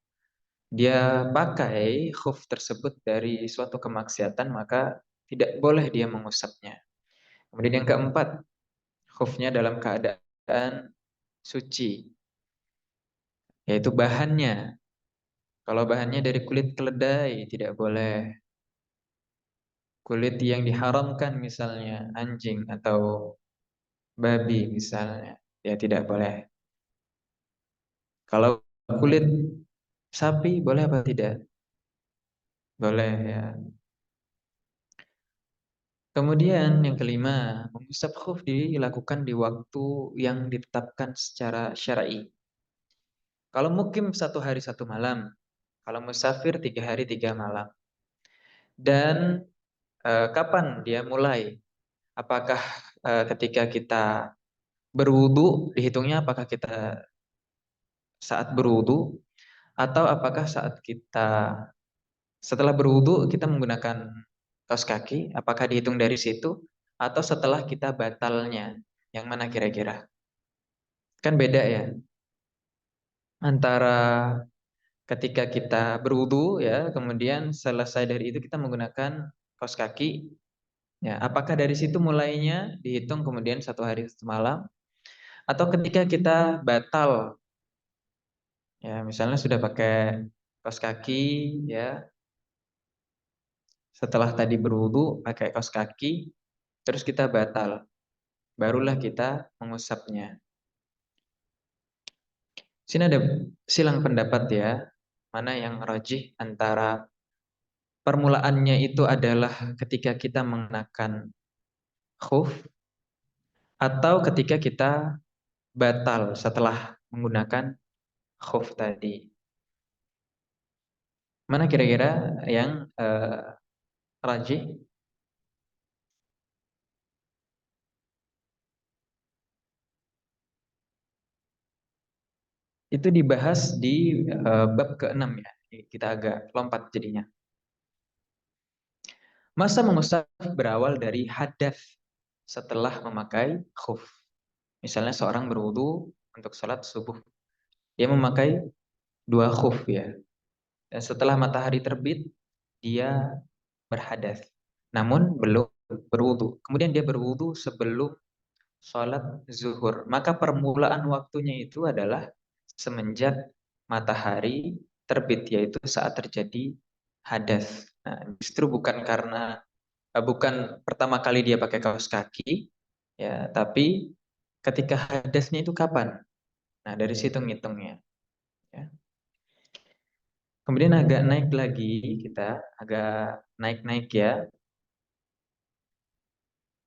dia pakai khuf tersebut dari suatu kemaksiatan, maka tidak boleh dia mengusapnya. Kemudian yang keempat, khufnya dalam keadaan suci, yaitu bahannya. Kalau bahannya dari kulit keledai, tidak boleh. Kulit yang diharamkan misalnya anjing atau babi misalnya, ya tidak boleh. Kalau kulit sapi boleh apa tidak? Boleh ya. Kemudian yang kelima, mengusap khuf dilakukan di waktu yang ditetapkan secara syar'i. Kalau mukim 1 hari 1 malam, kalau musafir 3 hari 3 malam. Dan kapan dia mulai? Apakah ketika kita berwudu dihitungnya apakah kita saat berwudu atau apakah saat kita setelah berwudu kita menggunakan kaos kaki, apakah dihitung dari situ atau setelah kita batalnya? Yang mana kira-kira? Kan beda ya antara ketika kita berwudu ya, kemudian selesai dari itu kita menggunakan kaos kaki. Ya, apakah dari situ mulainya dihitung kemudian 1 hari 1 malam atau ketika kita batal ya, misalnya sudah pakai kaos kaki ya, setelah tadi berwudu pakai kaos kaki, terus kita batal, barulah kita mengusapnya. Sini ada silang pendapat ya, mana yang rajih antara permulaannya itu adalah ketika kita mengenakan khuf atau ketika kita batal setelah menggunakan khuf tadi. Mana kira-kira yang rajih? Itu dibahas di bab ke-6 ya. Kita agak lompat jadinya. Masa mengusap berawal dari hadas setelah memakai khuf. Misalnya seorang berwudu untuk sholat subuh. Dia memakai 2 khuf ya. Dan setelah matahari terbit, dia berhadas. Namun belum berwudu. Kemudian dia berwudu sebelum sholat zuhur. Maka permulaan waktunya itu adalah semenjak matahari terbit, yaitu saat terjadi hadas. Nah, justru bukan pertama kali dia pakai kaos kaki, ya, tapi ketika hadasnya itu kapan? Nah, dari situ ngitungnya. Ya. Kemudian agak naik lagi kita, agak naik-naik ya,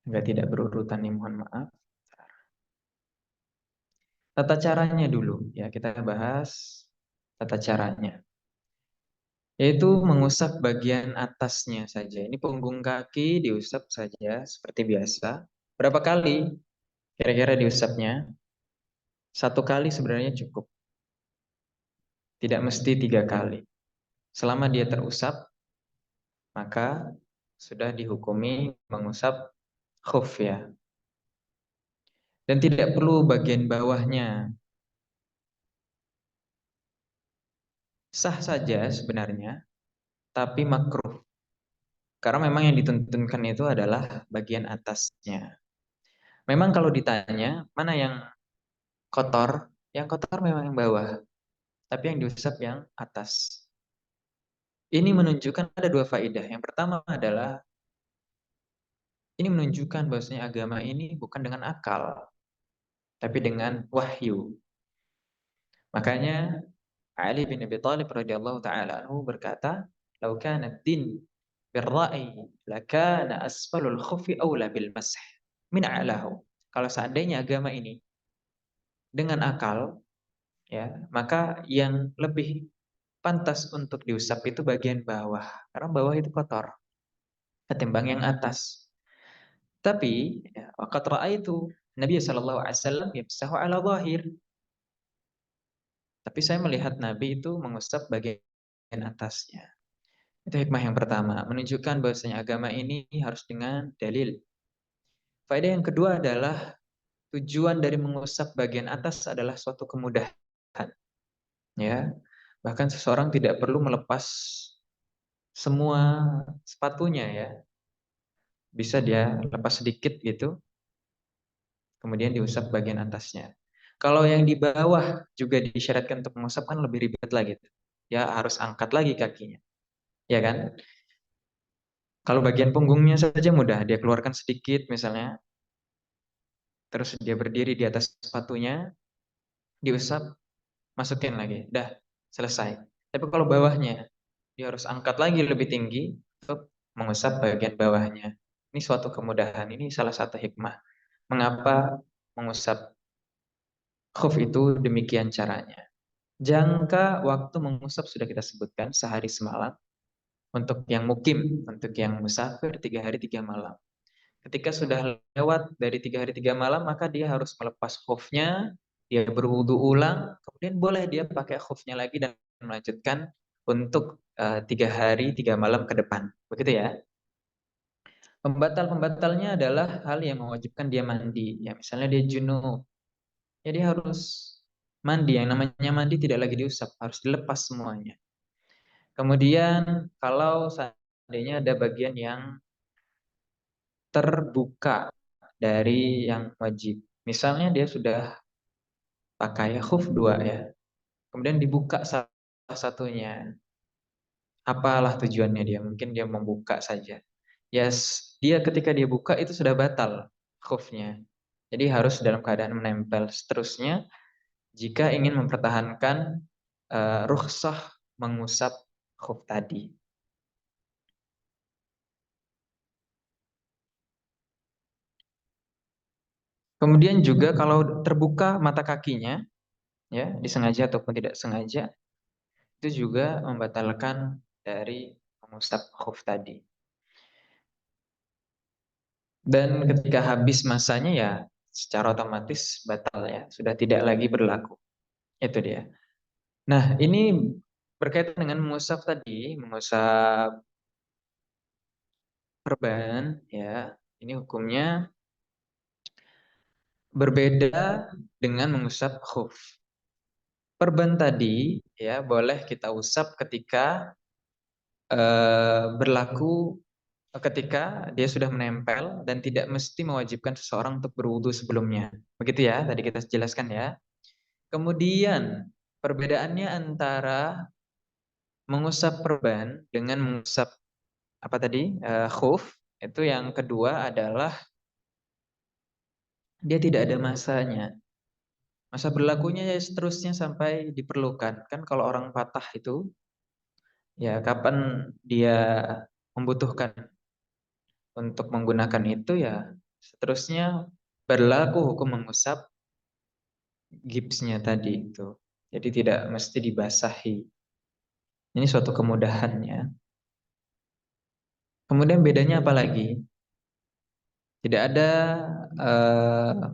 agak tidak berurutan nih, mohon maaf. Tata caranya dulu, ya kita bahas tata caranya. Yaitu mengusap bagian atasnya saja. Ini punggung kaki diusap saja seperti biasa. Berapa kali kira-kira diusapnya? 1 kali sebenarnya cukup. Tidak mesti 3 kali. Selama dia terusap, maka sudah dihukumi mengusap khuf ya. Dan tidak perlu bagian bawahnya. Sah saja sebenarnya, tapi makruh. Karena memang yang dituntunkan itu adalah bagian atasnya. Memang kalau ditanya mana yang kotor, yang kotor memang yang bawah, tapi yang diusap yang atas. Ini menunjukkan ada dua faedah. Yang pertama adalah ini menunjukkan bahwasanya agama ini bukan dengan akal, tapi dengan wahyu. Makanya Ali bin Abi Thalib radhiyallahu taala anhu berkata, "Lau kana ad-din bir-ra'yi, lakana asfalul khuffi aula bil masih min a'lahu." Kalau seandainya agama ini dengan akal, ya, maka yang lebih pantas untuk diusap itu bagian bawah, karena bawah itu kotor ketimbang yang atas. Tapi ya, waqad ra'aitu Nabi sallallahu alaihi wasallam yamsahu ala zahir. Tapi saya melihat Nabi itu mengusap bagian atasnya. Itu hikmah yang pertama, menunjukkan bahwasanya agama ini harus dengan dalil. Faedah yang kedua adalah tujuan dari mengusap bagian atas adalah suatu kemudahan, ya. Bahkan seseorang tidak perlu melepas semua sepatunya ya. Bisa dia lepas sedikit gitu, kemudian diusap bagian atasnya. Kalau yang di bawah juga disyaratkan untuk mengusap kan lebih ribet lagi. Ya harus angkat lagi kakinya, ya kan? Kalau bagian punggungnya saja mudah, dia keluarkan sedikit misalnya, terus dia berdiri di atas sepatunya, diusap, masukin lagi, dah selesai. Tapi kalau bawahnya, dia harus angkat lagi lebih tinggi untuk mengusap bagian bawahnya. Ini suatu kemudahan, ini salah satu hikmah. Mengapa mengusap khuf itu demikian caranya. Jangka waktu mengusap sudah kita sebutkan, sehari semalam. Untuk yang mukim, untuk yang musafir, 3 hari 3 malam. Ketika sudah lewat dari 3 hari 3 malam, maka dia harus melepas khufnya, dia berwudu ulang, kemudian boleh dia pakai khufnya lagi dan melanjutkan untuk 3 hari 3 malam ke depan. Begitu ya. Pembatal-pembatalnya adalah hal yang mewajibkan dia mandi. Ya, misalnya dia junub, ya dia harus mandi. Yang namanya mandi tidak lagi diusap, harus dilepas semuanya. Kemudian kalau seandainya ada bagian yang terbuka dari yang wajib. Misalnya dia sudah pakai khuf 2 ya. Kemudian dibuka salah satunya. Apalah tujuannya dia? Mungkin dia membuka saja. Yes, dia ketika dia buka itu sudah batal khufnya. Jadi harus dalam keadaan menempel. Seterusnya jika ingin mempertahankan rukhsah mengusap khuf tadi. Kemudian juga kalau terbuka mata kakinya, ya disengaja ataupun tidak sengaja, itu juga membatalkan dari mengusap khuf tadi. Dan ketika habis masanya ya secara otomatis batal ya, sudah tidak lagi berlaku. Itu dia. Nah, ini berkaitan dengan mengusap tadi, mengusap perban ya. Ini hukumnya berbeda dengan mengusap khuf. Perban tadi ya boleh kita usap ketika berlaku ketika dia sudah menempel dan tidak mesti mewajibkan seseorang untuk berwudu sebelumnya. Begitu ya, tadi kita jelaskan ya. Kemudian perbedaannya antara mengusap perban dengan mengusap apa tadi? Khuf, itu yang kedua adalah dia tidak ada masanya. Masa berlakunya ya seterusnya sampai diperlukan. Kan kalau orang patah itu ya kapan dia membutuhkan untuk menggunakan itu ya seterusnya berlaku hukum mengusap gipsnya tadi itu. Jadi tidak mesti dibasahi. Ini suatu kemudahannya. Kemudian bedanya apa lagi? Tidak ada uh,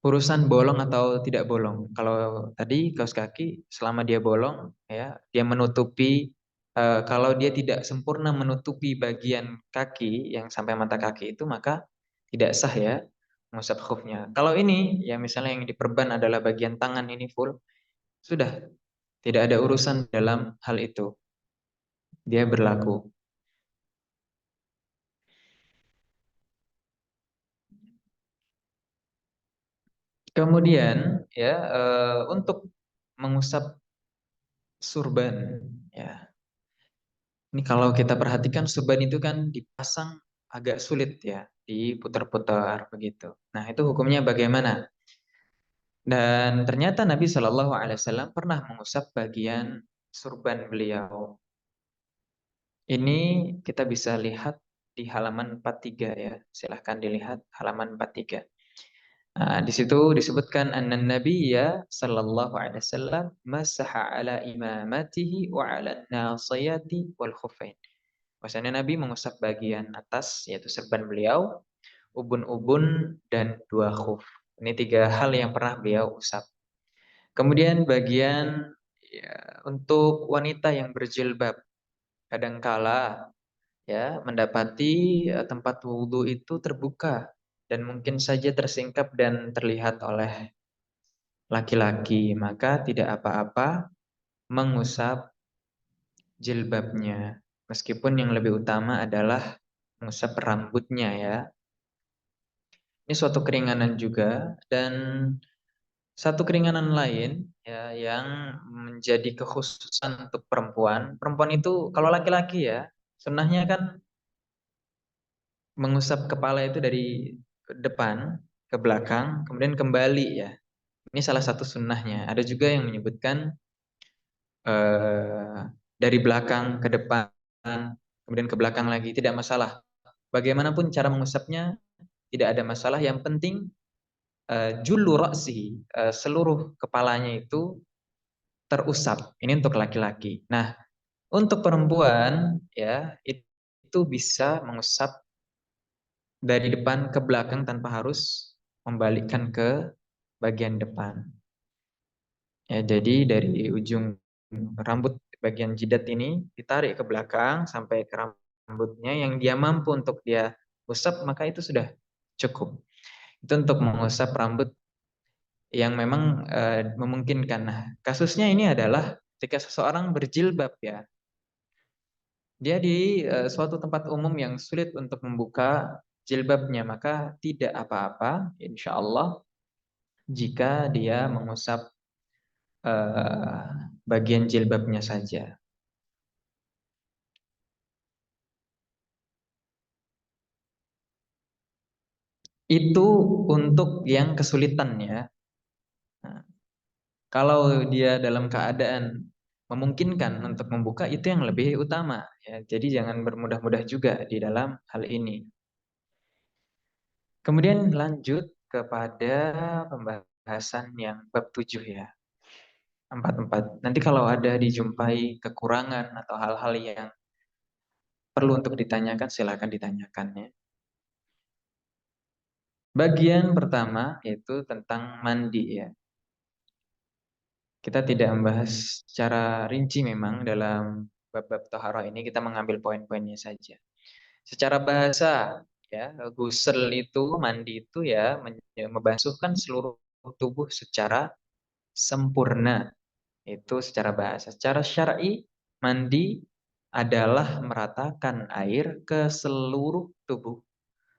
urusan bolong atau tidak bolong. Kalau tadi kaos kaki selama dia bolong ya, dia menutupi kalau dia tidak sempurna menutupi bagian kaki yang sampai mata kaki itu maka tidak sah ya mengusap khufnya. Kalau ini ya misalnya yang diperban adalah bagian tangan ini full, sudah tidak ada urusan dalam hal itu. dia berlaku. Kemudian ya untuk mengusap surban ya. Ini kalau kita perhatikan surban itu kan dipasang agak sulit ya, diputar-putar begitu. Nah, itu hukumnya bagaimana? Dan ternyata Nabi Shallallahu Alaihi Wasallam pernah mengusap bagian surban beliau. Ini kita bisa lihat di halaman 43 ya. Silahkan dilihat halaman 43. Nah, di situ disebutkan anna Nabiyya sallallahu alaihi wasallam masaha ala imamatihi wa ala nasiyati wal khuffain. Bahwasanya Nabi mengusap bagian atas yaitu serban beliau, ubun-ubun dan dua khuf. Ini tiga hal yang pernah beliau usap. Kemudian bagian ya, untuk wanita yang berjilbab kadangkala ya mendapati tempat wudhu itu terbuka dan mungkin saja tersingkap dan terlihat oleh laki-laki, maka tidak apa-apa mengusap jilbabnya. Meskipun yang lebih utama adalah mengusap rambutnya ya. Ini suatu keringanan juga dan satu keringanan lain ya yang menjadi kekhususan untuk perempuan. Perempuan itu kalau laki-laki ya, sunnahnya kan mengusap kepala itu dari depan ke belakang, kemudian kembali ya. Ini salah satu sunnahnya. Ada juga yang menyebutkan eh, dari belakang ke depan, kemudian ke belakang lagi, tidak masalah. Bagaimanapun cara mengusapnya tidak ada masalah. Yang penting jullu ra'sihi, seluruh kepalanya itu terusap. Ini untuk laki-laki. Nah, untuk perempuan ya itu bisa mengusap dari depan ke belakang tanpa harus membalikkan ke bagian depan. Ya, jadi dari ujung rambut bagian jidat ini ditarik ke belakang sampai ke rambutnya yang dia mampu untuk dia usap maka itu sudah cukup. Itu untuk mengusap rambut yang memang memungkinkan. Nah, kasusnya ini adalah ketika seseorang berjilbab ya. Dia di suatu tempat umum yang sulit untuk membuka jilbabnya, maka tidak apa-apa insya Allah jika dia mengusap eh, bagian jilbabnya saja. Itu untuk yang kesulitan ya. Nah, kalau dia dalam keadaan memungkinkan untuk membuka itu yang lebih utama ya. Jadi jangan bermudah-mudah juga di dalam hal ini. Kemudian lanjut kepada pembahasan yang bab 7 ya. Empat-empat. Nanti kalau ada dijumpai kekurangan atau hal-hal yang perlu untuk ditanyakan silakan ditanyakan ya. Bagian pertama yaitu tentang mandi ya. Kita tidak membahas secara rinci memang dalam bab-bab taharah ini, kita mengambil poin-poinnya saja. Secara bahasa, ya, ghusl itu, mandi itu ya, membasuhkan seluruh tubuh secara sempurna. Itu secara bahasa. Secara syar'i, mandi adalah meratakan air ke seluruh tubuh.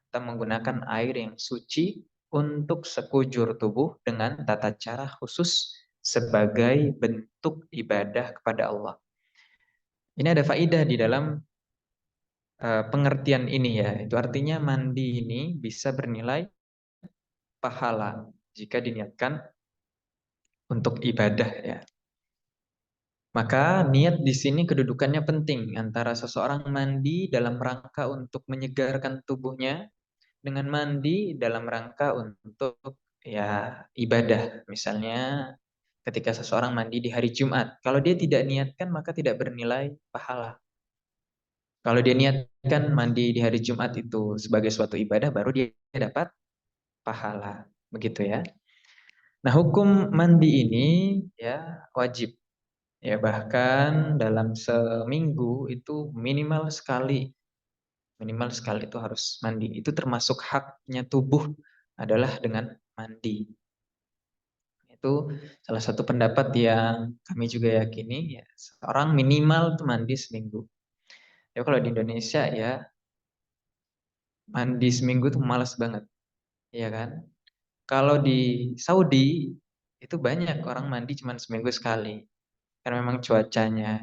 Kita menggunakan air yang suci untuk sekujur tubuh dengan tata cara khusus sebagai bentuk ibadah kepada Allah. Ini ada faidah di dalam pengertian ini ya. Itu artinya mandi ini bisa bernilai pahala jika diniatkan untuk ibadah ya. Maka niat di sini kedudukannya penting antara seseorang mandi dalam rangka untuk menyegarkan tubuhnya dengan mandi dalam rangka untuk ya ibadah. Misalnya ketika seseorang mandi di hari Jumat, kalau dia tidak niatkan maka tidak bernilai pahala. Kalau dia niatkan mandi di hari Jumat itu sebagai suatu ibadah baru dia dapat pahala. Begitu ya. Nah, hukum mandi ini ya wajib. Ya bahkan dalam seminggu itu minimal sekali itu harus mandi. Itu termasuk haknya tubuh adalah dengan mandi. Itu salah satu pendapat yang kami juga yakini ya, seorang minimal itu mandi seminggu. Ya kalau di Indonesia ya mandi seminggu tuh malas banget, ya kan? Kalau di Saudi itu banyak orang mandi cuma seminggu sekali. Karena memang cuacanya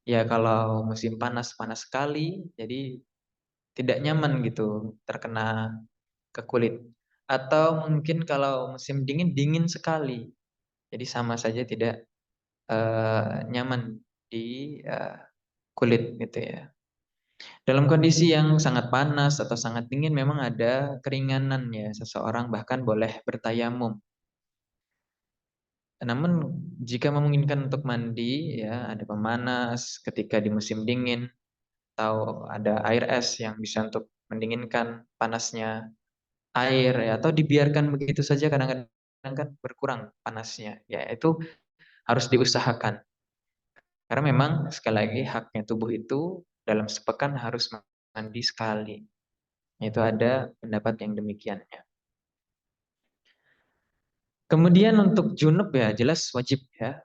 ya kalau musim panas panas sekali, jadi tidak nyaman gitu terkena ke kulit. Atau mungkin kalau musim dingin dingin sekali, jadi sama saja tidak nyaman di eh, kulit gitu ya. Dalam kondisi yang sangat panas atau sangat dingin memang ada keringanan ya, seseorang bahkan boleh bertayamum. Namun jika memungkinkan untuk mandi ya, ada pemanas ketika di musim dingin atau ada air es yang bisa untuk mendinginkan panasnya air ya, atau dibiarkan begitu saja kadang-kadang kan berkurang panasnya. Ya, itu harus diusahakan. Karena memang sekali lagi haknya tubuh itu dalam sepekan harus mandi sekali. Itu ada pendapat yang demikiannya. Kemudian untuk junub ya jelas wajib ya,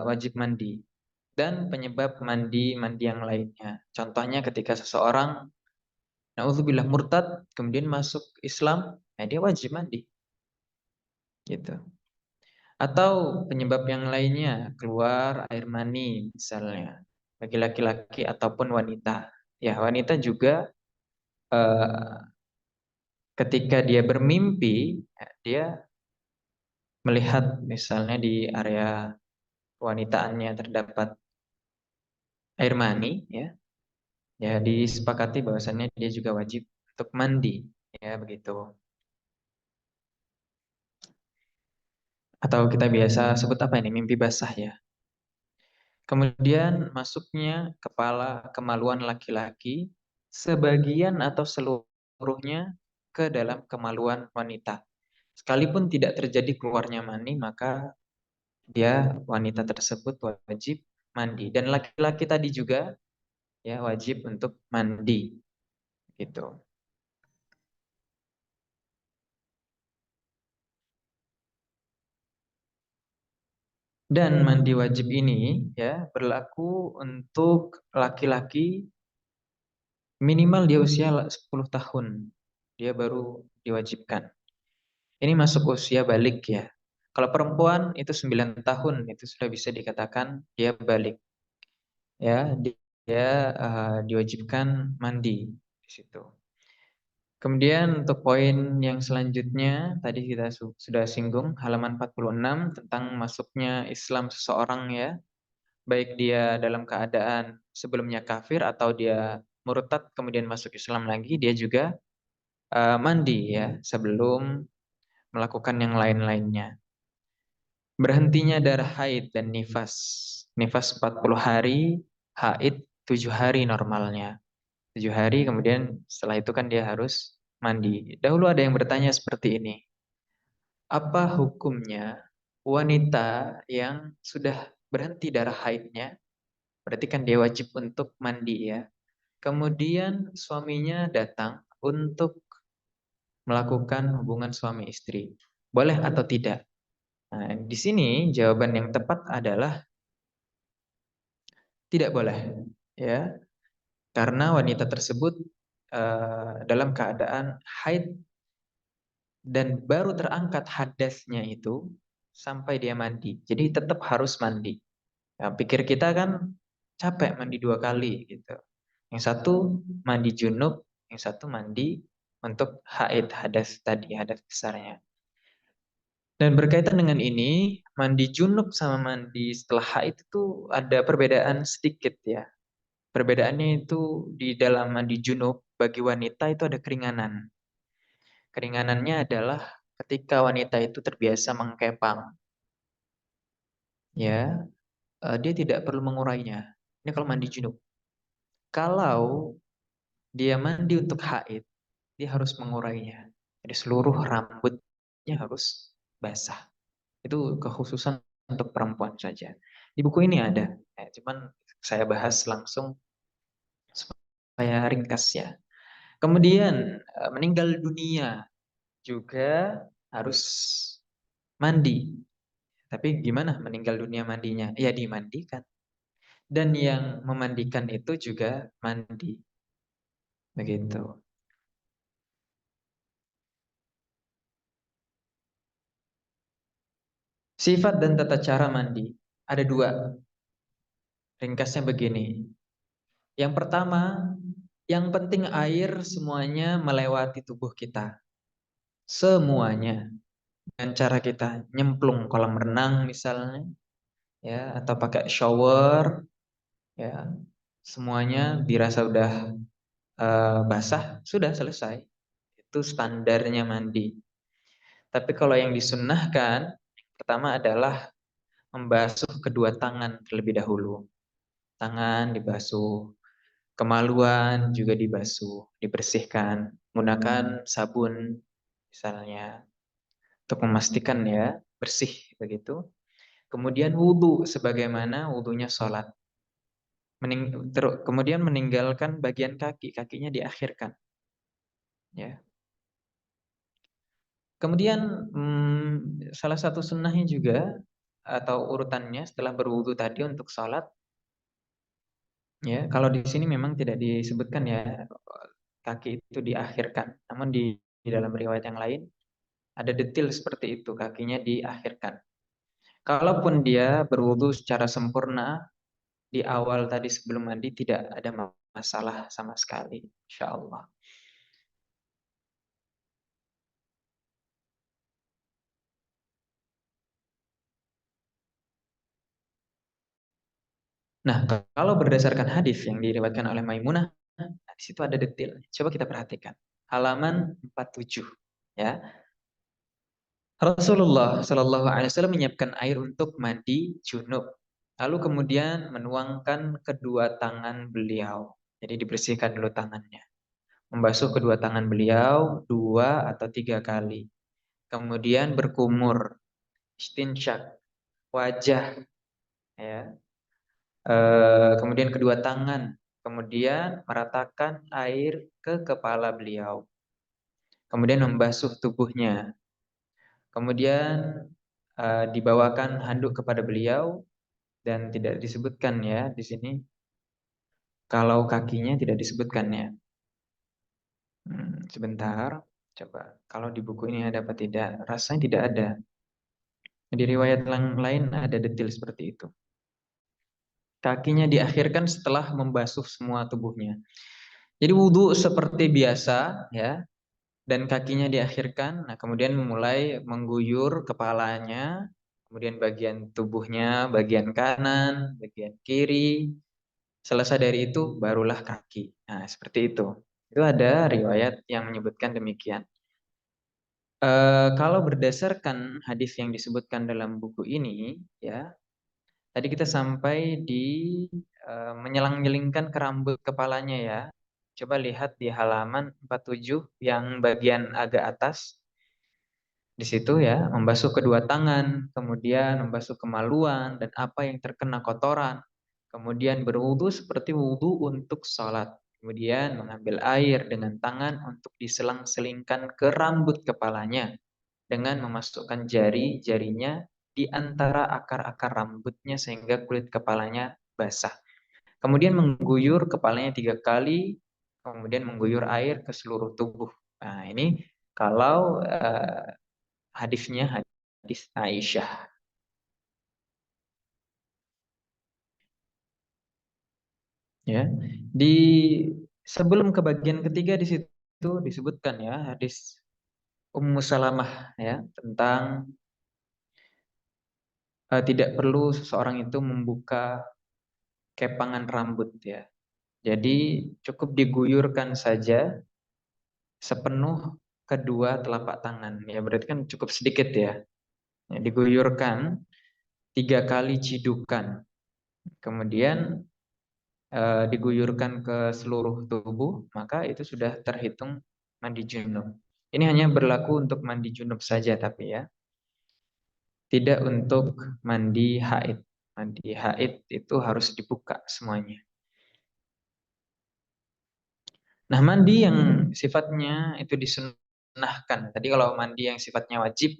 wajib mandi. Dan penyebab mandi yang lainnya. Contohnya ketika seseorang naudzubillah murtad kemudian masuk Islam, ya dia wajib mandi gitu. Atau penyebab yang lainnya, keluar air mani misalnya bagi laki-laki ataupun wanita. Ya, wanita juga eh, ketika dia bermimpi, ya, dia melihat misalnya di area wanitaannya terdapat air mani, ya, ya disepakati bahwasannya dia juga wajib untuk mandi, ya begitu. Atau kita biasa sebut apa ini, mimpi basah ya. Kemudian masuknya kepala kemaluan laki-laki sebagian atau seluruhnya ke dalam kemaluan wanita. Sekalipun tidak terjadi keluarnya mani, maka dia wanita tersebut wajib mandi. Dan laki-laki tadi juga ya wajib untuk mandi gitu. Dan mandi wajib ini ya berlaku untuk laki-laki minimal dia usia 10 tahun. Dia baru diwajibkan. Ini masuk usia balik ya. Kalau perempuan itu 9 tahun itu sudah bisa dikatakan dia balik. Ya, dia diwajibkan mandi di situ. Kemudian untuk poin yang selanjutnya tadi kita sudah singgung halaman 46 tentang masuknya Islam seseorang ya, baik dia dalam keadaan sebelumnya kafir atau dia murtad kemudian masuk Islam lagi, dia juga mandi ya sebelum melakukan yang lain-lainnya. Berhentinya darah haid dan nifas. Nifas 40 hari, haid 7 hari normalnya. 7 hari kemudian setelah itu kan dia harus mandi. Dahulu ada yang bertanya seperti ini. Apa hukumnya wanita yang sudah berhenti darah haidnya, berarti kan dia wajib untuk mandi ya. Kemudian suaminya datang untuk melakukan hubungan suami istri. Boleh atau tidak? Nah, di sini jawaban yang tepat adalah tidak boleh, ya, karena wanita tersebut dalam keadaan haid dan baru terangkat hadasnya itu sampai dia mandi. Jadi tetap harus mandi. Nah, pikir kita kan capek mandi 2 kali gitu. Yang satu mandi junub, yang satu mandi untuk haid hadas tadi, hadas besarnya. Dan berkaitan dengan ini, mandi junub sama mandi setelah haid itu ada perbedaan sedikit ya. Perbedaannya itu di dalam mandi junub bagi wanita itu ada keringanan. Keringanannya adalah ketika wanita itu terbiasa mengkepang, ya, dia tidak perlu mengurainya. Ini kalau mandi junub. Kalau dia mandi untuk haid, dia harus mengurainya. Jadi seluruh rambutnya harus basah. Itu kekhususan untuk perempuan saja. Di buku ini ada, cuman saya bahas langsung supaya ringkas ya. Kemudian meninggal dunia juga harus mandi. Tapi gimana meninggal dunia mandinya? Ya dimandikan. dan yang memandikan itu juga mandi. Begitu. Sifat dan tata cara mandi ada dua. Ringkasnya begini. Yang pertama, yang penting air semuanya melewati tubuh kita. Semuanya. Dengan cara kita nyemplung kolam renang misalnya, ya, atau pakai shower, ya, semuanya dirasa udah basah, sudah selesai. Itu standarnya mandi. Tapi kalau yang disunnahkan, pertama adalah membasuh kedua tangan terlebih dahulu. Tangan dibasuh, kemaluan juga dibasuh, dibersihkan, menggunakan sabun misalnya untuk memastikan ya bersih begitu. Kemudian wudhu sebagaimana wudhunya sholat. Kemudian meninggalkan bagian kaki, kakinya diakhirkan. Ya. Kemudian salah satu sunnahnya juga atau urutannya setelah berwudhu tadi untuk sholat, ya kalau di sini memang tidak disebutkan ya kaki itu diakhirkan, namun di dalam riwayat yang lain ada detail seperti itu, kakinya diakhirkan. Kalaupun dia berwudhu secara sempurna di awal tadi sebelum mandi tidak ada masalah sama sekali, insya Allah. Nah, kalau berdasarkan hadis yang diriwayatkan oleh Maimunah, nah, di situ ada detail. Coba kita perhatikan. Halaman 47. Ya. Rasulullah Shallallahu Alaihi Wasallam menyiapkan air untuk mandi junub. Lalu kemudian menuangkan kedua tangan beliau. Jadi dibersihkan dulu tangannya. Membasuh kedua tangan beliau 2 atau 3 kali. Kemudian berkumur, istinsyak, wajah, ya. Kemudian kedua tangan, kemudian meratakan air ke kepala beliau, kemudian membasuh tubuhnya, kemudian dibawakan handuk kepada beliau dan tidak disebutkan ya di sini kalau kakinya tidak disebutkan ya. Sebentar, coba kalau di buku ini ada apa tidak? Rasanya tidak ada. Di riwayat lain ada detail seperti itu. Kakinya diakhirkan setelah membasuh semua tubuhnya. Jadi wudhu seperti biasa ya, dan kakinya diakhirkan. Nah, kemudian mulai mengguyur kepalanya, kemudian bagian tubuhnya, bagian kanan, bagian kiri. Selesai dari itu barulah kaki. Nah, seperti itu. Itu ada riwayat yang menyebutkan demikian. Kalau berdasarkan hadis yang disebutkan dalam buku ini, ya, tadi kita sampai di menyelang-nyelingkan ke rambut kepalanya ya. Coba lihat di halaman 47 yang bagian agak atas. Di situ ya, membasuh kedua tangan, kemudian membasuh kemaluan dan apa yang terkena kotoran. Kemudian berwudu seperti wudu untuk sholat. Kemudian mengambil air dengan tangan untuk diselang-selingkan ke rambut kepalanya dengan memasukkan jari-jarinya di antara akar-akar rambutnya sehingga kulit kepalanya basah. Kemudian mengguyur kepalanya 3 kali, kemudian mengguyur air ke seluruh tubuh. Nah, ini kalau hadisnya hadis Aisyah. Ya, di sebelum ke bagian ketiga di situ disebutkan ya hadis Ummu Salamah ya tentang tidak perlu seseorang itu membuka kepangan rambut ya. Jadi cukup diguyurkan saja sepenuh kedua telapak tangan. Ya berarti kan cukup sedikit ya. Ya, diguyurkan 3 kali cidukan. Kemudian diguyurkan ke seluruh tubuh, maka itu sudah terhitung mandi junub. Ini hanya berlaku untuk mandi junub saja tapi ya. Tidak untuk mandi haid. Mandi haid itu harus dibuka semuanya. Nah, mandi yang sifatnya itu disunahkan. Tadi kalau mandi yang sifatnya wajib,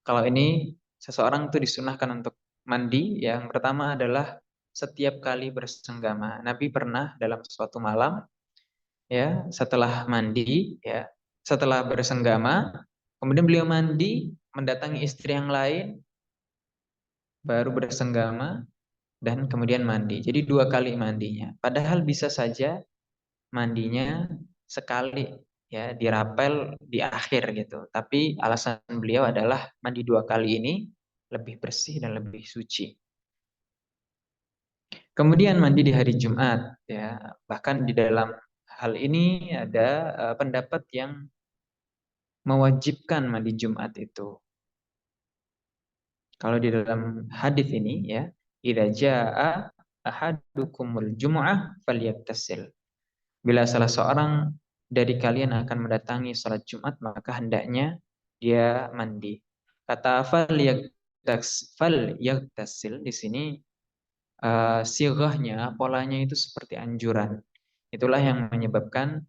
kalau ini seseorang itu disunahkan untuk mandi. Yang pertama adalah setiap kali bersenggama. Nabi pernah dalam suatu malam, ya, setelah mandi, ya, setelah bersenggama, kemudian beliau mandi, mendatangi istri yang lain, baru bersenggama, dan kemudian mandi. Jadi 2 kali mandinya. Padahal bisa saja mandinya sekali, ya, dirapel di akhir gitu. Tapi alasan beliau adalah mandi 2 kali ini lebih bersih dan lebih suci. Kemudian mandi di hari Jumat, ya. Bahkan di dalam hal ini ada pendapat yang mewajibkan mandi Jumat itu. Kalau di dalam hadis ini, ya, idza jaa ahadukumul jumu'ah falyattasil. Bila salah seorang dari kalian akan mendatangi salat Jumat, maka hendaknya dia mandi. Kata fal yaktasil di sini sirahnya, polanya itu seperti anjuran. Itulah yang menyebabkan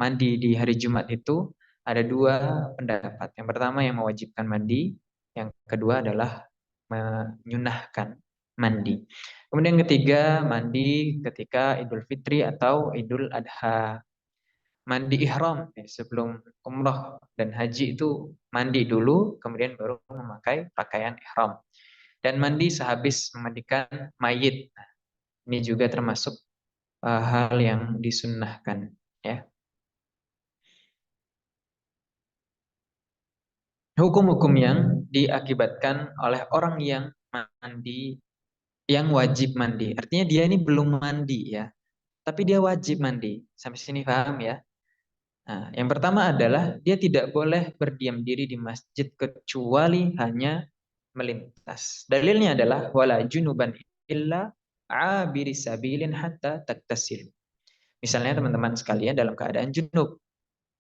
mandi di hari Jumat itu ada 2 pendapat. Yang pertama yang mewajibkan mandi, yang kedua adalah menyunahkan mandi. Kemudian ketiga, mandi ketika Idul Fitri atau Idul Adha. Mandi ihram, ya, sebelum umrah dan haji itu mandi dulu, kemudian baru memakai pakaian ihram. Dan mandi sehabis memandikan mayit. Nah, ini juga termasuk hal yang disunnahkan, ya. Hukum-hukum yang diakibatkan oleh orang yang mandi, yang wajib mandi. Artinya dia ini belum mandi, ya, tapi dia wajib mandi. Sampai sini paham, ya? Nah, yang pertama adalah dia tidak boleh berdiam diri di masjid kecuali hanya melintas. Dalilnya adalah wala junuban illa abiri sabilin hatta taktasil. Misalnya teman-teman sekalian dalam keadaan junub,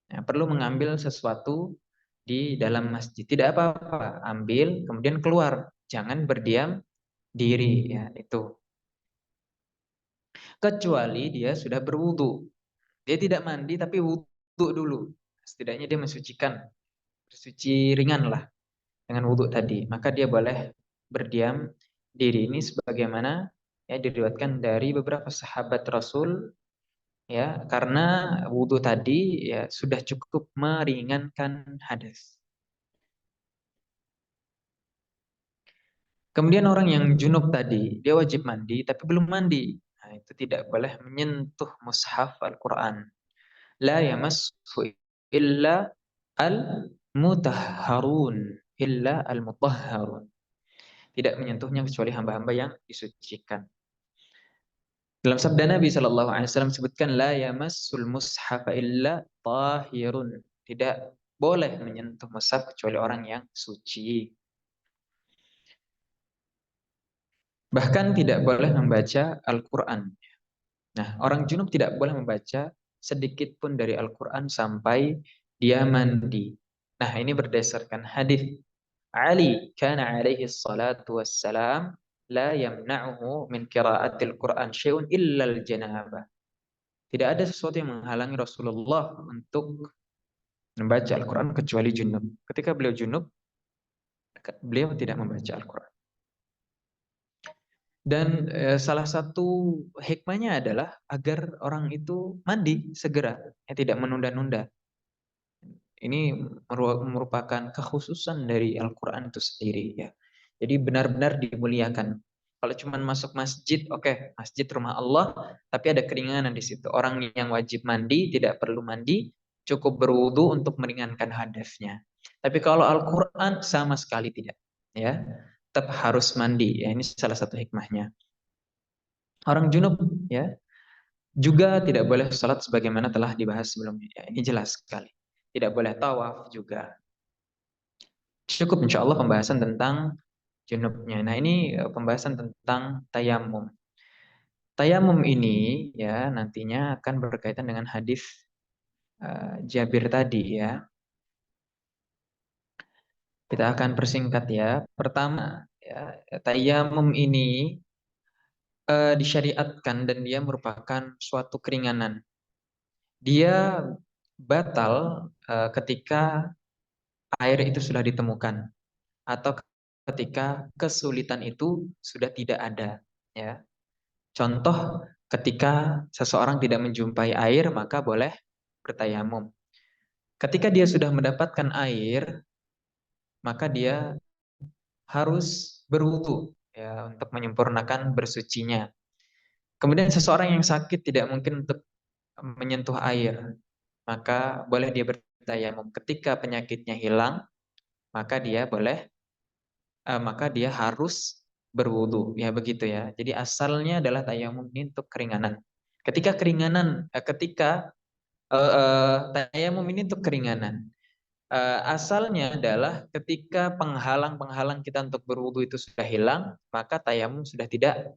ya, perlu mengambil sesuatu di dalam masjid. Tidak apa-apa, ambil kemudian keluar. Jangan berdiam diri, ya, itu. Kecuali dia sudah berwudu. Dia tidak mandi tapi wudu dulu. Setidaknya dia mensucikan, bersuci ringan lah dengan wudu tadi. Maka dia boleh berdiam diri. Ini sebagaimana, ya, diriwayatkan dari beberapa sahabat Rasul, ya, karena wudu tadi, ya, sudah cukup meringankan hadas. Kemudian orang yang junub tadi, dia wajib mandi tapi belum mandi. Nah, itu tidak boleh menyentuh mushaf Al-Qur'an. La yamassu illa al-mutahharun, illa al-mutahharun. Tidak menyentuhnya kecuali hamba-hamba yang disucikan. Dalam sabda Nabi Shallallahu Alaihi Wasallam sebutkan la yamassul mushafa illa tahirun. Tidak boleh menyentuh mushaf kecuali orang yang suci. Bahkan tidak boleh membaca Al-Quran. Nah, orang junub tidak boleh membaca sedikit pun dari Al-Quran sampai dia mandi. Nah, ini berdasarkan hadis Ali kana alaihi salatu wassalam la yamna'uhu min qiraatil Quran syai'un illa al-janabah. Tidak ada sesuatu yang menghalangi Rasulullah untuk membaca Al-Quran kecuali junub. Ketika beliau junub, beliau tidak membaca Al-Quran. Dan salah satu hikmahnya adalah agar orang itu mandi segera, ya, tidak menunda-nunda. Ini merupakan kekhususan dari Al-Quran itu sendiri, ya. Jadi benar-benar dimuliakan. Kalau cuma masuk masjid, oke, masjid rumah Allah, tapi ada keringanan di situ. Orang yang wajib mandi tidak perlu mandi, cukup berwudu untuk meringankan hadasnya. Tapi kalau Al-Quran sama sekali tidak, ya, tetap harus mandi. Ya, ini salah satu hikmahnya. Orang junub, ya, juga tidak boleh sholat sebagaimana telah dibahas sebelumnya. Ya, ini jelas sekali. Tidak boleh tawaf juga. Cukup insya Allah pembahasan tentang junubnya. Nah, ini pembahasan tentang tayamum. Tayamum ini, ya, nantinya akan berkaitan dengan hadis Jabir tadi, ya. Kita akan persingkat, ya. Pertama, ya, tayamum ini disyariatkan dan dia merupakan suatu keringanan. Dia batal ketika air itu sudah ditemukan atau ketika kesulitan itu sudah tidak ada. ya. Contoh, ketika seseorang tidak menjumpai air, maka boleh bertayamum. Ketika dia sudah mendapatkan air, maka dia harus berwudu ya untuk menyempurnakan bersucinya. Kemudian seseorang yang sakit tidak mungkin untuk menyentuh air, maka boleh dia bertayamum. Ketika penyakitnya hilang, maka dia maka dia harus berwudu ya begitu ya. Jadi asalnya adalah tayamum ini untuk keringanan. Ketika tayamum ini untuk keringanan. Asalnya adalah ketika penghalang-penghalang kita untuk berwudu itu sudah hilang, maka tayamum sudah tidak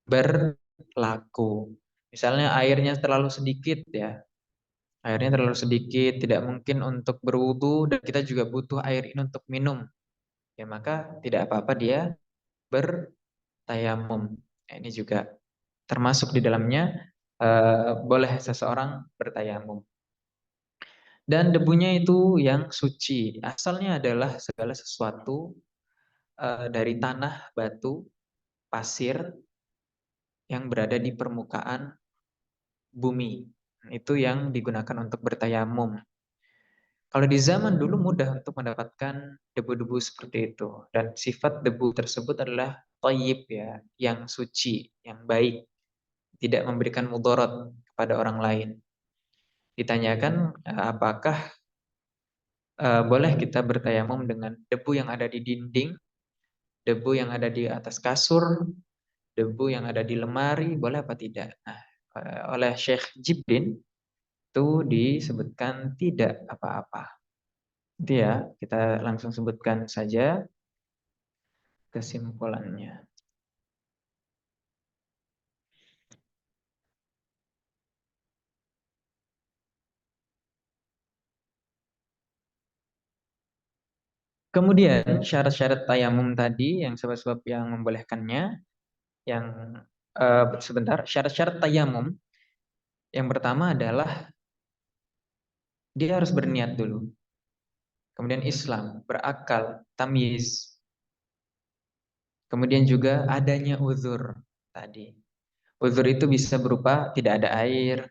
berlaku. Misalnya airnya terlalu sedikit ya, airnya terlalu sedikit, tidak mungkin untuk berwudu dan kita juga butuh air ini untuk minum. Ya maka tidak apa-apa dia bertayamum. Ya, ini juga termasuk di dalamnya boleh seseorang bertayamum. Dan debunya itu yang suci. Asalnya adalah segala sesuatu dari tanah, batu, pasir yang berada di permukaan bumi. Itu yang digunakan untuk bertayamum. Kalau di zaman dulu mudah untuk mendapatkan debu-debu seperti itu. Dan sifat debu tersebut adalah thayyib ya, yang suci, yang baik, tidak memberikan mudarat kepada orang lain. Ditanyakan apakah boleh kita bertayamum dengan debu yang ada di dinding, debu yang ada di atas kasur, debu yang ada di lemari, boleh apa tidak? Nah, oleh Syekh Jibrin itu disebutkan tidak apa-apa. Itu ya, kita langsung sebutkan saja kesimpulannya. Kemudian syarat-syarat tayamum tadi yang sebab-sebab yang membolehkannya, yang sebentar, syarat-syarat tayamum yang pertama adalah dia harus berniat dulu. Kemudian Islam, berakal, tamyiz. Kemudian juga adanya uzur tadi. Uzur itu bisa berupa tidak ada air,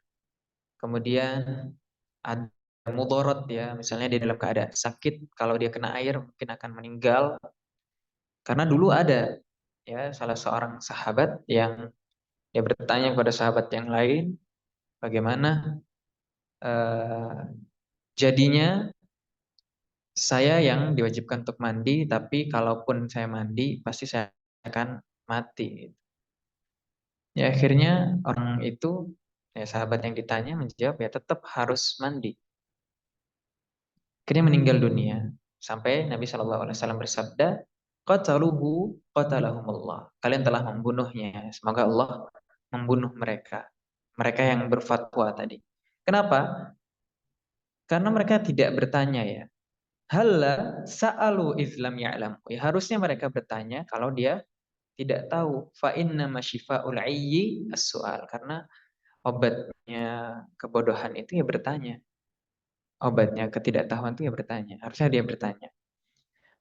kemudian ada mudorot ya, misalnya dia dalam keadaan sakit, kalau dia kena air mungkin akan meninggal. Karena dulu ada ya salah seorang sahabat yang dia bertanya kepada sahabat yang lain, bagaimana eh, jadinya saya yang diwajibkan untuk mandi, tapi kalaupun saya mandi pasti saya akan mati. Ya akhirnya orang itu, ya sahabat yang ditanya menjawab ya tetap harus mandi. Akhirnya meninggal dunia. Sampai Nabi Shallallahu Alaihi Wasallam bersabda, qataluhu qatalahumullah. Kalian telah membunuhnya. Semoga Allah membunuh mereka. Mereka yang berfatwa tadi. Kenapa? Karena mereka tidak bertanya ya. Halla sa'alu izlam ya'lam. Ya, harusnya mereka bertanya kalau dia tidak tahu. Fa inna masyifa'ul ayyi as-su'al. Karena obatnya kebodohan itu ya bertanya. Obatnya ketidaktahuan itu ya bertanya. Harusnya dia bertanya.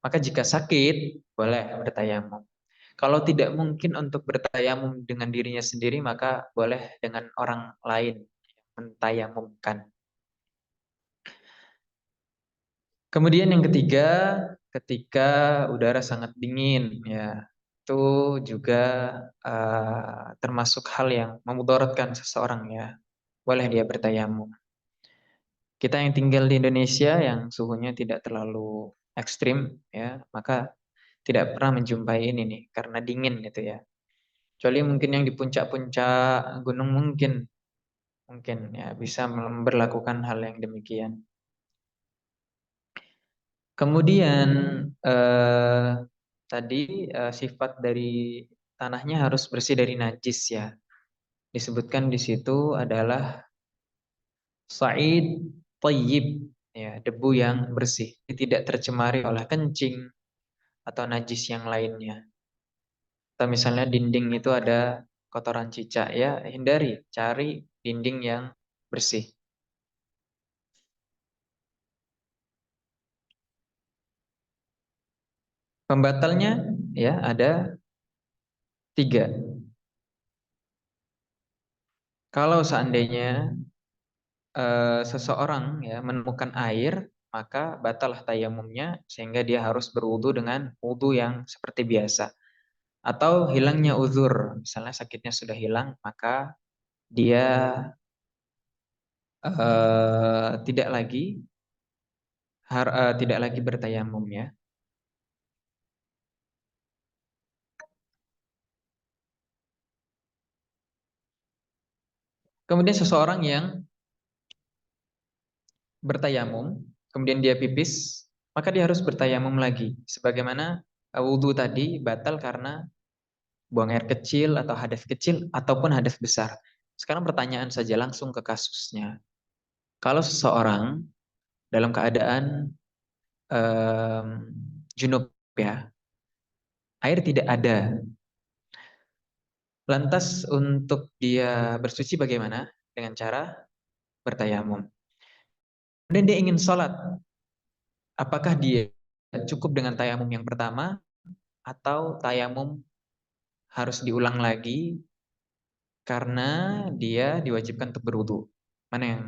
Maka jika sakit, boleh bertayamum. Kalau tidak mungkin untuk bertayamum dengan dirinya sendiri, maka boleh dengan orang lain mentayamumkan. Kemudian yang ketiga, ketika udara sangat dingin, ya itu juga termasuk hal yang memudaratkan seseorang ya. Boleh dia bertayamum. Kita yang tinggal di Indonesia yang suhunya tidak terlalu ekstrim ya, maka tidak pernah menjumpai ini nih karena dingin gitu ya. Kecuali mungkin yang di puncak-puncak gunung mungkin ya bisa memberlakukan hal yang demikian. Kemudian eh, tadi sifat dari tanahnya harus bersih dari najis ya. Disebutkan di situ adalah sa'id thayyib ya, debu yang bersih, tidak tercemari oleh kencing atau najis yang lainnya. Atau misalnya dinding itu ada kotoran cicak ya, hindari, cari dinding yang bersih. Pembatalnya ya ada tiga. Kalau seandainya seseorang ya menemukan air, maka batalah tayamumnya sehingga dia harus berwudu dengan wudu yang seperti biasa. Atau hilangnya uzur, misalnya sakitnya sudah hilang, maka dia tidak lagi bertayamum ya. Kemudian seseorang yang bertayamum, kemudian dia pipis, maka dia harus bertayamum lagi. Sebagaimana wudhu tadi batal karena buang air kecil atau hadas kecil ataupun hadas besar. Sekarang pertanyaan saja langsung ke kasusnya. Kalau seseorang dalam keadaan em, junub ya, air tidak ada. Lantas untuk dia bersuci bagaimana? Dengan cara bertayamum. Kemudian dia ingin sholat. Apakah dia cukup dengan tayamum yang pertama atau tayamum harus diulang lagi karena dia diwajibkan untuk berwudu? Mana yang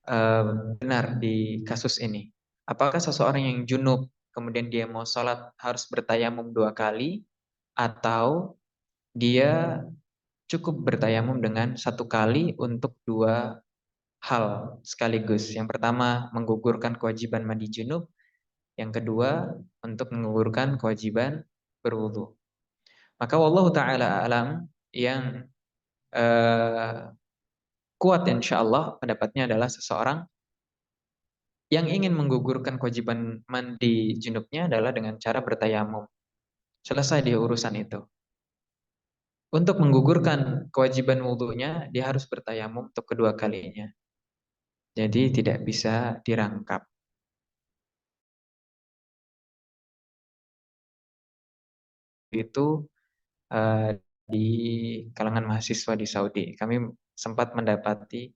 eh, benar di kasus ini? Apakah seseorang yang junub kemudian dia mau sholat harus bertayamum 2 kali atau dia cukup bertayamum dengan 1 kali untuk 2 hal sekaligus? Yang pertama menggugurkan kewajiban mandi junub, yang kedua untuk menggugurkan kewajiban berwudu. Maka wallahu taala alam yang eh, kuat insya Allah pendapatnya adalah seseorang yang ingin menggugurkan kewajiban mandi junubnya adalah dengan cara bertayamum. Selesai dia urusan itu. Untuk menggugurkan kewajiban wudhunya, dia harus bertayamum untuk kedua kalinya. Jadi tidak bisa dirangkap. Itu eh, di kalangan mahasiswa di Saudi. Kami sempat mendapati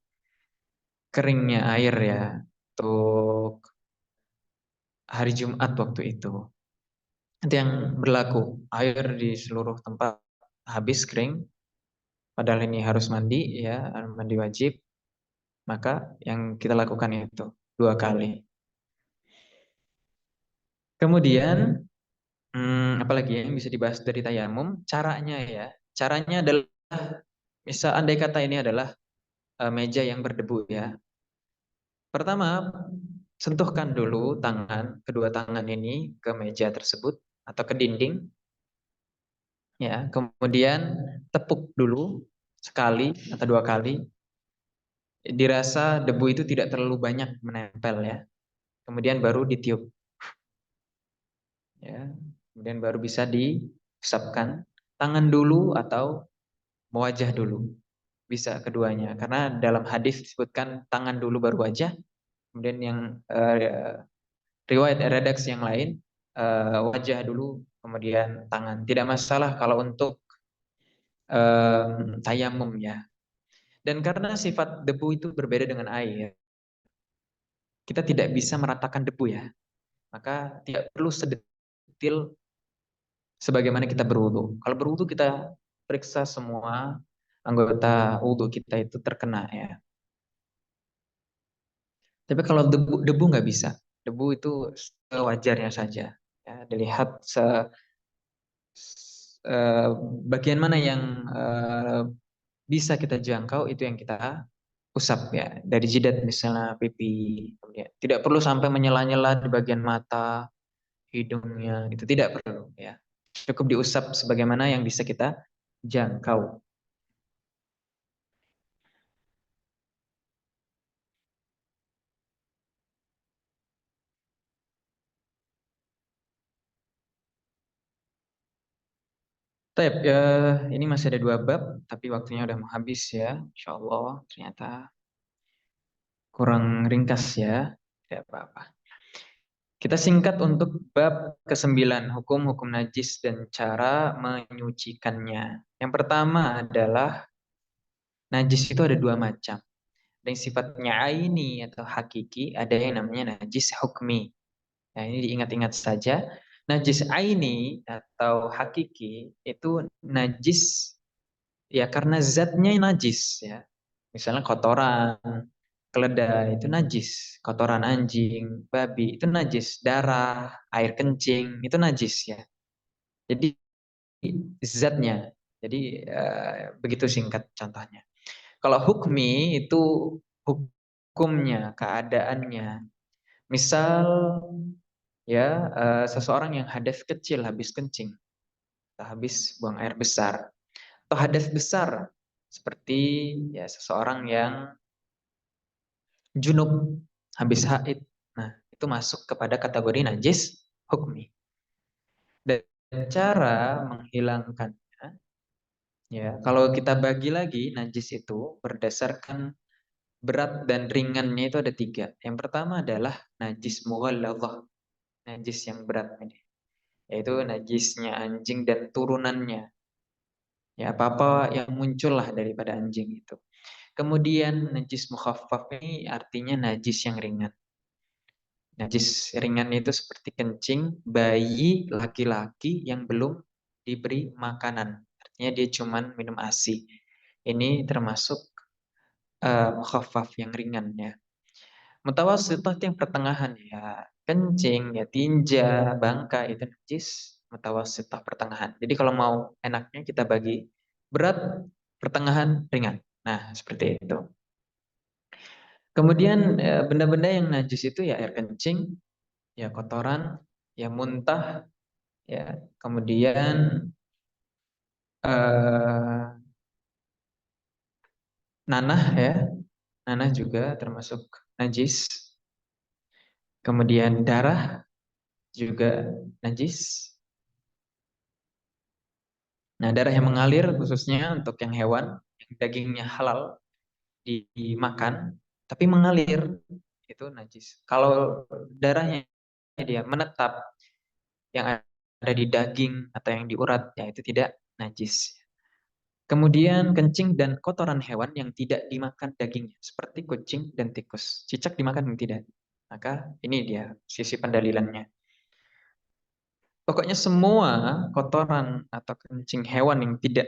keringnya air ya untuk hari Jumat waktu itu. Itu yang berlaku. Air di seluruh tempat habis kering. Padahal ini harus mandi ya, mandi wajib. Maka yang kita lakukan itu 2 kali. Kemudian, apalagi yang bisa dibahas dari tayamum? Caranya ya. Caranya adalah, misal andai kata ini adalah meja yang berdebu ya. Pertama, sentuhkan dulu kedua tangan ini ke meja tersebut atau ke dinding. Ya, kemudian tepuk dulu sekali atau 2 kali. Dirasa debu itu tidak terlalu banyak menempel ya. Kemudian baru ditiup. Ya, kemudian baru bisa diusapkan tangan dulu atau wajah dulu. Bisa keduanya. Karena dalam hadis disebutkan tangan dulu baru wajah. Kemudian yang riwayat redaksi yang lain wajah dulu kemudian tangan. Tidak masalah kalau untuk tayamum ya. Dan karena sifat debu itu berbeda dengan air, kita tidak bisa meratakan debu ya. Maka tidak perlu sedetil sebagaimana kita berwudu. Kalau berwudu kita periksa semua anggota wudu kita itu terkena ya. Tapi kalau debu nggak bisa. Debu itu sewajarnya saja. Ya, dilihat eh, bagian mana yang bisa kita jangkau itu yang kita usap ya. Dari jidat misalnya pipi, kemudian tidak perlu sampai menyela-nyela di bagian mata, hidungnya, itu tidak perlu ya. Cukup diusap sebagaimana yang bisa kita jangkau. Taib, ya, ini masih ada 2 bab, tapi waktunya udah mau habis ya. Insya Allah, ternyata kurang ringkas ya. Tidak apa-apa. Kita singkat untuk bab ke-9, hukum-hukum najis dan cara menyucikannya. Yang pertama adalah najis itu ada 2 macam. Ada yang sifatnya aini atau hakiki, ada yang namanya najis hukmi. Nah, ini diingat-ingat saja. Najis aini atau hakiki itu najis Ya karena zatnya najis ya. Misalnya kotoran, keledai itu najis, kotoran anjing, babi itu najis, darah, air kencing itu najis ya. Jadi zatnya. Jadi begitu singkat contohnya. Kalau hukmi itu hukumnya, keadaannya. Misal ya seseorang yang hadas kecil habis kencing atau habis buang air besar atau hadas besar seperti ya seseorang yang junub habis haid. Nah, itu masuk kepada kategori najis hukmi. Dan cara menghilangkannya ya, kalau kita bagi lagi najis itu berdasarkan berat dan ringannya itu ada tiga. Yang pertama adalah najis mughalladhah, najis yang berat ini, yaitu najisnya anjing dan turunannya. Ya, apa-apa yang muncul lah daripada anjing itu. Kemudian najis mukhaffaf ini artinya najis yang ringan. Najis ringan itu seperti kencing bayi laki-laki yang belum diberi makanan. Artinya dia cuman minum ASI. Ini termasuk mukhaffaf yang ringan ya. Mutawassithah itu yang pertengahan ya. Kencing, ya tinja, bangka itu najis mutawassithah pertengahan. Jadi kalau mau enaknya kita bagi berat, pertengahan, ringan. Nah, seperti itu. Kemudian benda-benda yang najis itu ya air kencing, ya kotoran, ya muntah, ya kemudian eh, nanah ya, nanah juga termasuk najis. Kemudian darah juga najis. Nah, darah yang mengalir khususnya untuk yang hewan yang dagingnya halal dimakan, tapi mengalir itu najis. Kalau darahnya dia menetap yang ada di daging atau yang diurat, ya itu tidak najis. Kemudian kencing dan kotoran hewan yang tidak dimakan dagingnya, seperti kucing dan tikus. Cicak dimakan yang tidak. Maka ini dia sisi pendalilannya. Pokoknya semua kotoran atau kencing hewan yang tidak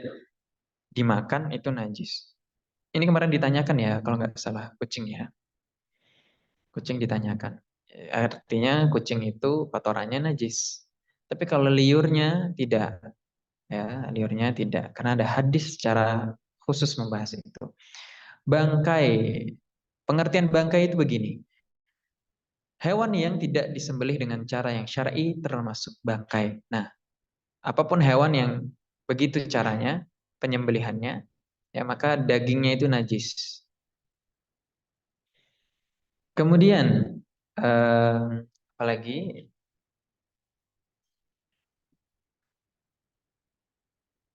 dimakan itu najis. Ini kemarin ditanyakan ya, kalau nggak salah kucing ya. Kucing ditanyakan. Artinya kucing itu kotorannya najis. Tapi kalau liurnya tidak, ya liurnya tidak. Karena ada hadis secara khusus membahas itu. Bangkai, pengertian bangkai itu begini. Hewan yang tidak disembelih dengan cara yang syar'i termasuk bangkai. Nah, apapun hewan yang begitu caranya, penyembelihannya, ya maka dagingnya itu najis. Kemudian, apalagi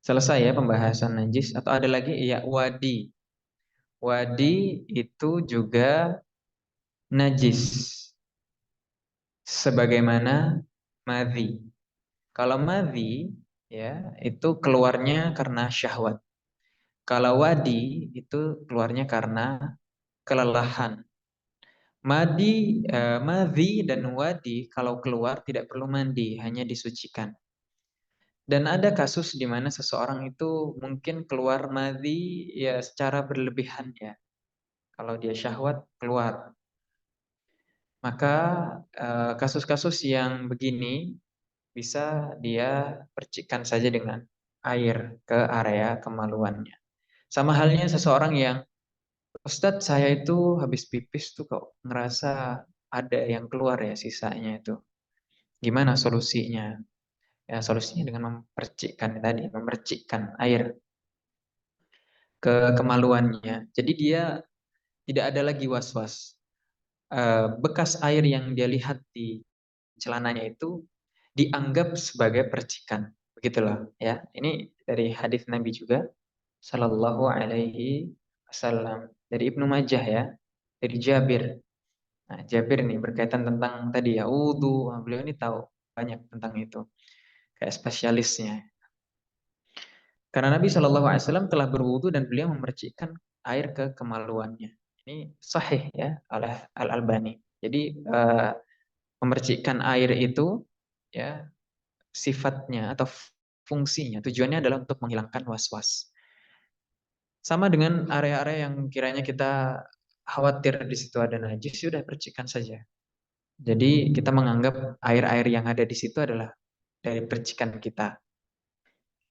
selesai ya pembahasan najis atau ada lagi ya wadi. Wadi itu juga najis sebagaimana madhi. Kalau madhi ya itu keluarnya karena syahwat. Kalau wadi itu keluarnya karena kelelahan. Madhi dan wadi kalau keluar tidak perlu mandi, hanya disucikan. Dan ada kasus di mana seseorang itu mungkin keluar madhi ya secara berlebihan ya. Kalau dia syahwat keluar. Maka kasus-kasus yang begini bisa dia percikan saja dengan air ke area kemaluannya. Sama halnya seseorang yang, Ustadz saya itu habis pipis tuh kok ngerasa ada yang keluar ya sisanya itu. Gimana solusinya? Ya solusinya dengan mempercikkan tadi, memercikkan air ke kemaluannya. Jadi dia tidak ada lagi was-was. Bekas air yang dia lihat di celananya itu dianggap sebagai percikan. Begitulah ya. Ini dari hadis Nabi juga Sallallahu Alaihi Wasallam dari Ibnu Majah ya, dari Jabir. Nah, Jabir ini berkaitan tentang tadi ya wudhu. Nah, beliau ini tahu banyak tentang itu, kayak spesialisnya. Karena Nabi Shallallahu Alaihi Wasallam telah berwudhu dan beliau memercikkan air ke kemaluannya. Ini sahih ya oleh Al Albani. Jadi memercikkan air itu ya sifatnya atau fungsinya tujuannya adalah untuk menghilangkan was-was. Sama dengan area-area yang kiranya kita khawatir di situ ada najis, sudah percikan saja. Jadi kita menganggap air-air yang ada di situ adalah dari percikan kita.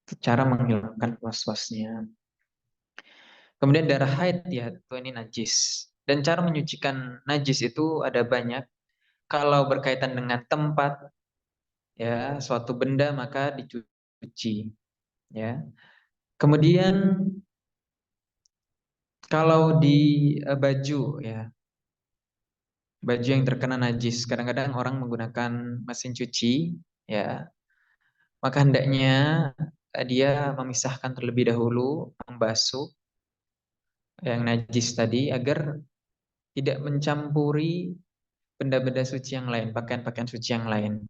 Itu cara menghilangkan was-wasnya. Kemudian darah haid ya, itu ini najis. Dan cara menyucikan najis itu ada banyak. Kalau berkaitan dengan tempat, ya suatu benda maka dicuci. Ya. Kemudian kalau di baju, ya baju yang terkena najis, kadang-kadang orang menggunakan mesin cuci, ya maka hendaknya dia memisahkan terlebih dahulu, membasuh yang najis tadi agar tidak mencampuri benda-benda suci yang lain, pakaian-pakaian suci yang lain.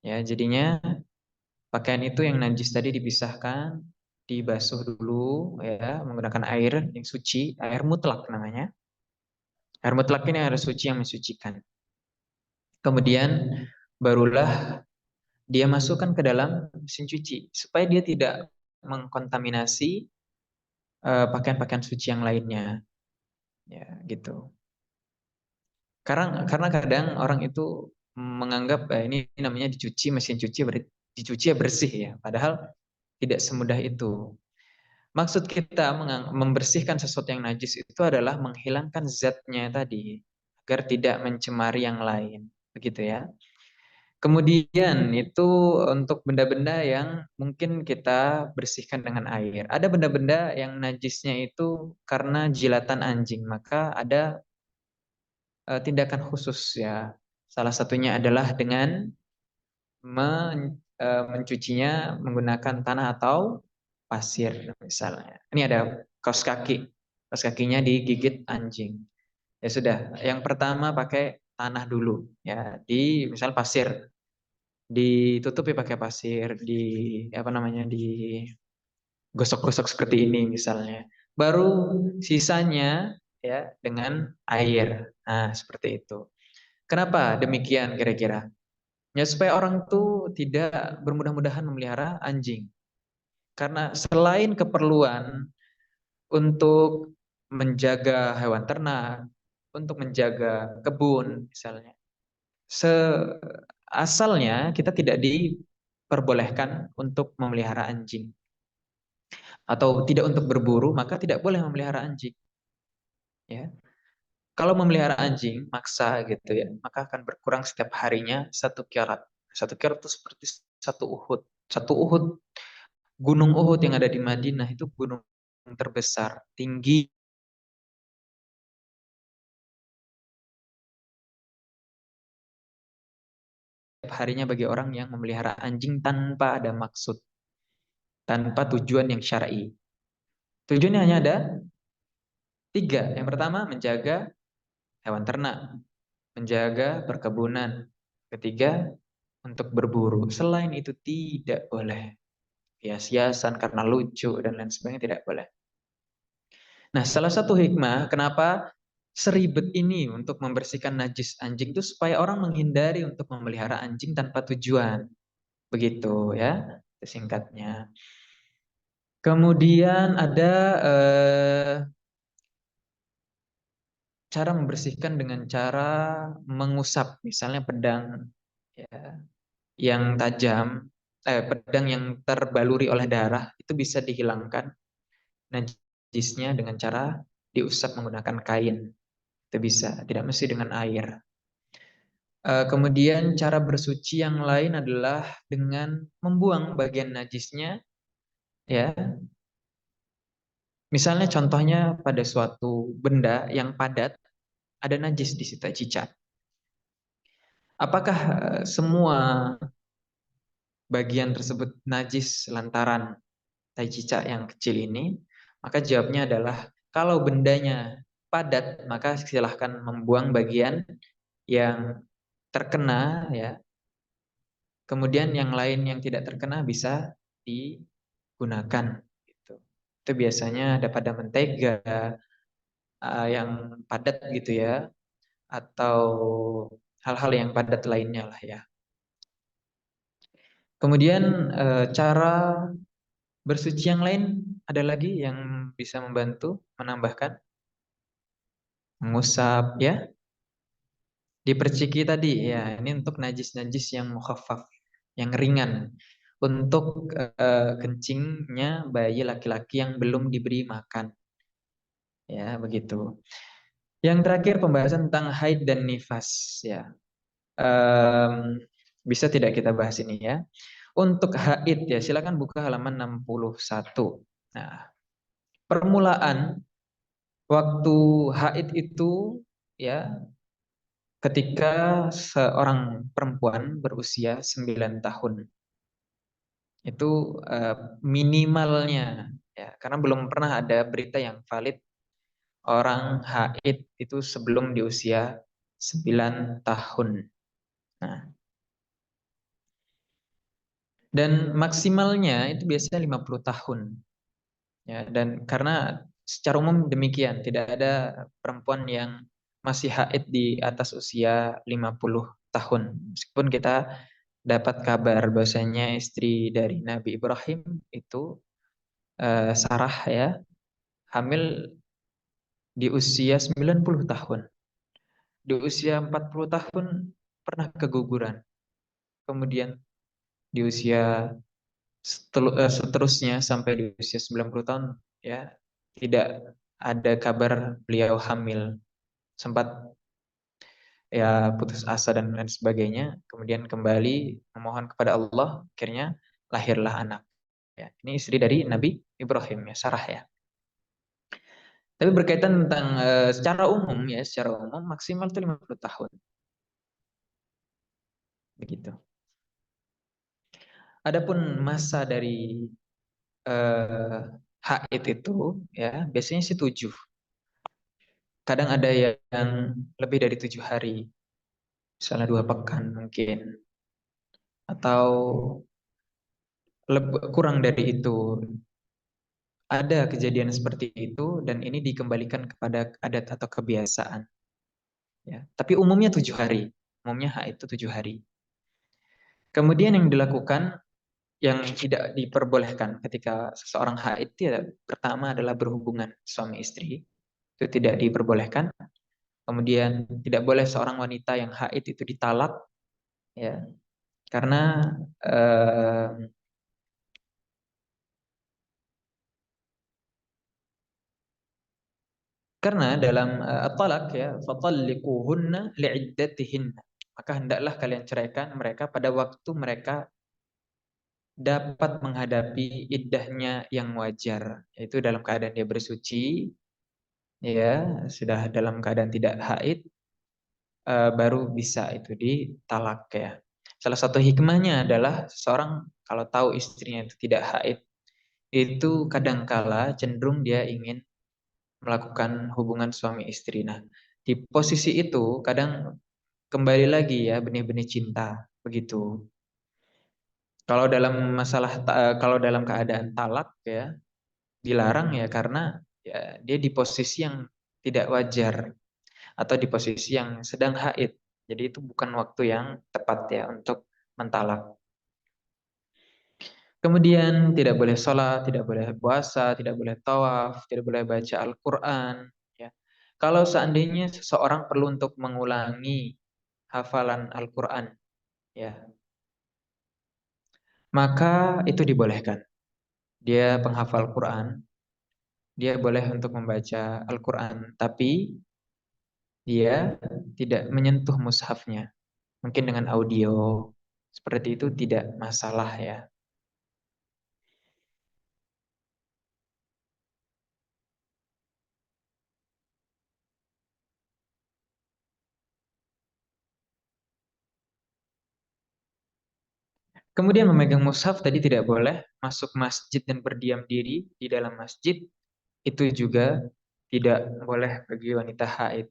Ya, jadinya pakaian itu yang najis tadi dipisahkan, dibasuh dulu ya menggunakan air yang suci, air mutlak namanya. Air mutlak ini air suci yang mensucikan. Kemudian barulah dia masukkan ke dalam mesin cuci supaya dia tidak mengkontaminasi pakaian-pakaian suci yang lainnya. Ya, gitu. Karena kadang orang itu menganggap ini namanya dicuci mesin cuci dicuci ya bersih ya. Padahal tidak semudah itu. Maksud kita membersihkan sesuatu yang najis itu adalah menghilangkan zatnya tadi agar tidak mencemari yang lain. Begitu ya. Kemudian itu untuk benda-benda yang mungkin kita bersihkan dengan air. Ada benda-benda yang najisnya itu karena jilatan anjing, maka ada tindakan khusus ya. Salah satunya adalah dengan mencucinya menggunakan tanah atau pasir misalnya. Ini ada kaos kaki. Kaos kakinya digigit anjing. Ya sudah, yang pertama pakai tanah dulu ya, di misal pasir. Ditutupi pakai pasir, di apa namanya, digosok-gosok seperti ini misalnya. Baru sisanya ya dengan air. Nah, seperti itu. Kenapa demikian kira-kira? Ya supaya orang tuh tidak bermudah-mudahan memelihara anjing. Karena selain keperluan untuk menjaga hewan ternak, untuk menjaga kebun misalnya, asalnya kita tidak diperbolehkan untuk memelihara anjing atau tidak untuk berburu, maka tidak boleh memelihara anjing. Ya, kalau memelihara anjing maksa gitu ya, maka akan berkurang setiap harinya 1 kirat. 1 kirat itu seperti 1 Uhud. 1 Uhud, Gunung Uhud yang ada di Madinah itu gunung terbesar, tinggi setiap harinya bagi orang yang memelihara anjing tanpa ada maksud, tanpa tujuan yang syar'i. Tujuannya hanya ada 3. Yang pertama, menjaga hewan ternak, menjaga perkebunan. Ketiga, untuk berburu. Selain itu tidak boleh. Hias-hiasan karena lucu dan lain sebagainya tidak boleh. Nah, salah satu hikmah kenapa seribet ini untuk membersihkan najis anjing itu supaya orang menghindari untuk memelihara anjing tanpa tujuan. Begitu ya, singkatnya. Kemudian ada cara membersihkan dengan cara mengusap, misalnya pedang ya, yang tajam, pedang yang terbaluri oleh darah itu bisa dihilangkan najisnya dengan cara diusap menggunakan kain. Itu bisa, tidak mesti dengan air. Kemudian cara bersuci yang lain adalah dengan membuang bagian najisnya, ya. Misalnya contohnya pada suatu benda yang padat ada najis di situ, cicak. Apakah semua bagian tersebut najis lantaran tai cicak yang kecil ini? Maka jawabnya adalah kalau bendanya padat, maka silahkan membuang bagian yang terkena ya. Kemudian yang lain yang tidak terkena bisa digunakan gitu. Itu biasanya ada pada mentega yang padat gitu ya, atau hal-hal yang padat lainnya lah ya. Kemudian cara Bersuci yang lain ada lagi yang bisa membantu menambahkan, mengusap ya, diperciki tadi ya, ini untuk najis-najis yang mukhaffaf, yang ringan, untuk kencingnya bayi laki-laki yang belum diberi makan, ya begitu. Yang terakhir pembahasan tentang haid dan nifas ya. Em, Bisa tidak kita bahas ini ya? Untuk haid ya, silakan buka halaman 61. Nah, permulaan waktu haid itu ya ketika seorang perempuan berusia 9 tahun. Itu minimalnya ya, karena belum pernah ada berita yang valid orang haid itu sebelum di usia 9 tahun. Nah, dan maksimalnya itu biasanya 50 tahun. Ya, dan karena secara umum demikian, tidak ada perempuan yang masih haid di atas usia 50 tahun. Meskipun kita dapat kabar bahwasanya istri dari Nabi Ibrahim itu Sarah ya, hamil di usia 90 tahun. Di usia 40 tahun pernah keguguran. Kemudian di usia seterusnya sampai di usia 90 tahun ya tidak ada kabar beliau hamil. Sempat ya putus asa dan lain sebagainya, kemudian kembali memohon kepada Allah, akhirnya lahirlah anak. Ya, ini istri dari Nabi Ibrahim ya, Sarah ya. Tapi berkaitan tentang secara umum ya, secara umum maksimal itu 50 tahun. Begitu. Adapun masa dari eh, haid itu ya biasanya sih 7. Kadang ada yang lebih dari 7 hari, misalnya 2 pekan mungkin, atau kurang dari itu. Ada kejadian seperti itu dan ini dikembalikan kepada adat atau kebiasaan. Ya. Tapi umumnya 7 hari. Umumnya haid itu 7 hari. Kemudian yang dilakukan yang tidak diperbolehkan ketika seseorang haid ya, pertama adalah berhubungan suami istri. Itu tidak diperbolehkan. Kemudian tidak boleh seorang wanita yang haid itu ditalak ya. Karena eh, dalam at-talak ya, fatalliquhunna li'iddatihinna. Maka hendaklah kalian ceraikan mereka pada waktu mereka dapat menghadapi iddahnya yang wajar, yaitu dalam keadaan dia bersuci, ya, sudah dalam keadaan tidak haid, baru bisa itu ditalak ya. Salah satu hikmahnya adalah seseorang kalau tahu istrinya itu tidak haid, itu kadangkala cenderung dia ingin melakukan hubungan suami istri. Nah, di posisi itu kadang kembali lagi ya benih-benih cinta begitu. Kalau dalam keadaan talak ya dilarang ya karena ya dia di posisi yang tidak wajar atau di posisi yang sedang haid. Jadi itu bukan waktu yang tepat ya untuk mentalak. Kemudian tidak boleh sholat, tidak boleh puasa, tidak boleh tawaf, tidak boleh baca Al-Quran. Ya. Kalau seandainya seseorang perlu untuk mengulangi hafalan Al-Quran, ya, maka itu dibolehkan. Dia penghafal Quran, dia boleh untuk membaca Al-Quran, tapi dia tidak menyentuh mushafnya. Mungkin dengan audio, seperti itu tidak masalah ya. Kemudian memegang mushaf tadi tidak boleh, masuk masjid dan berdiam diri di dalam masjid, itu juga tidak boleh bagi wanita haid.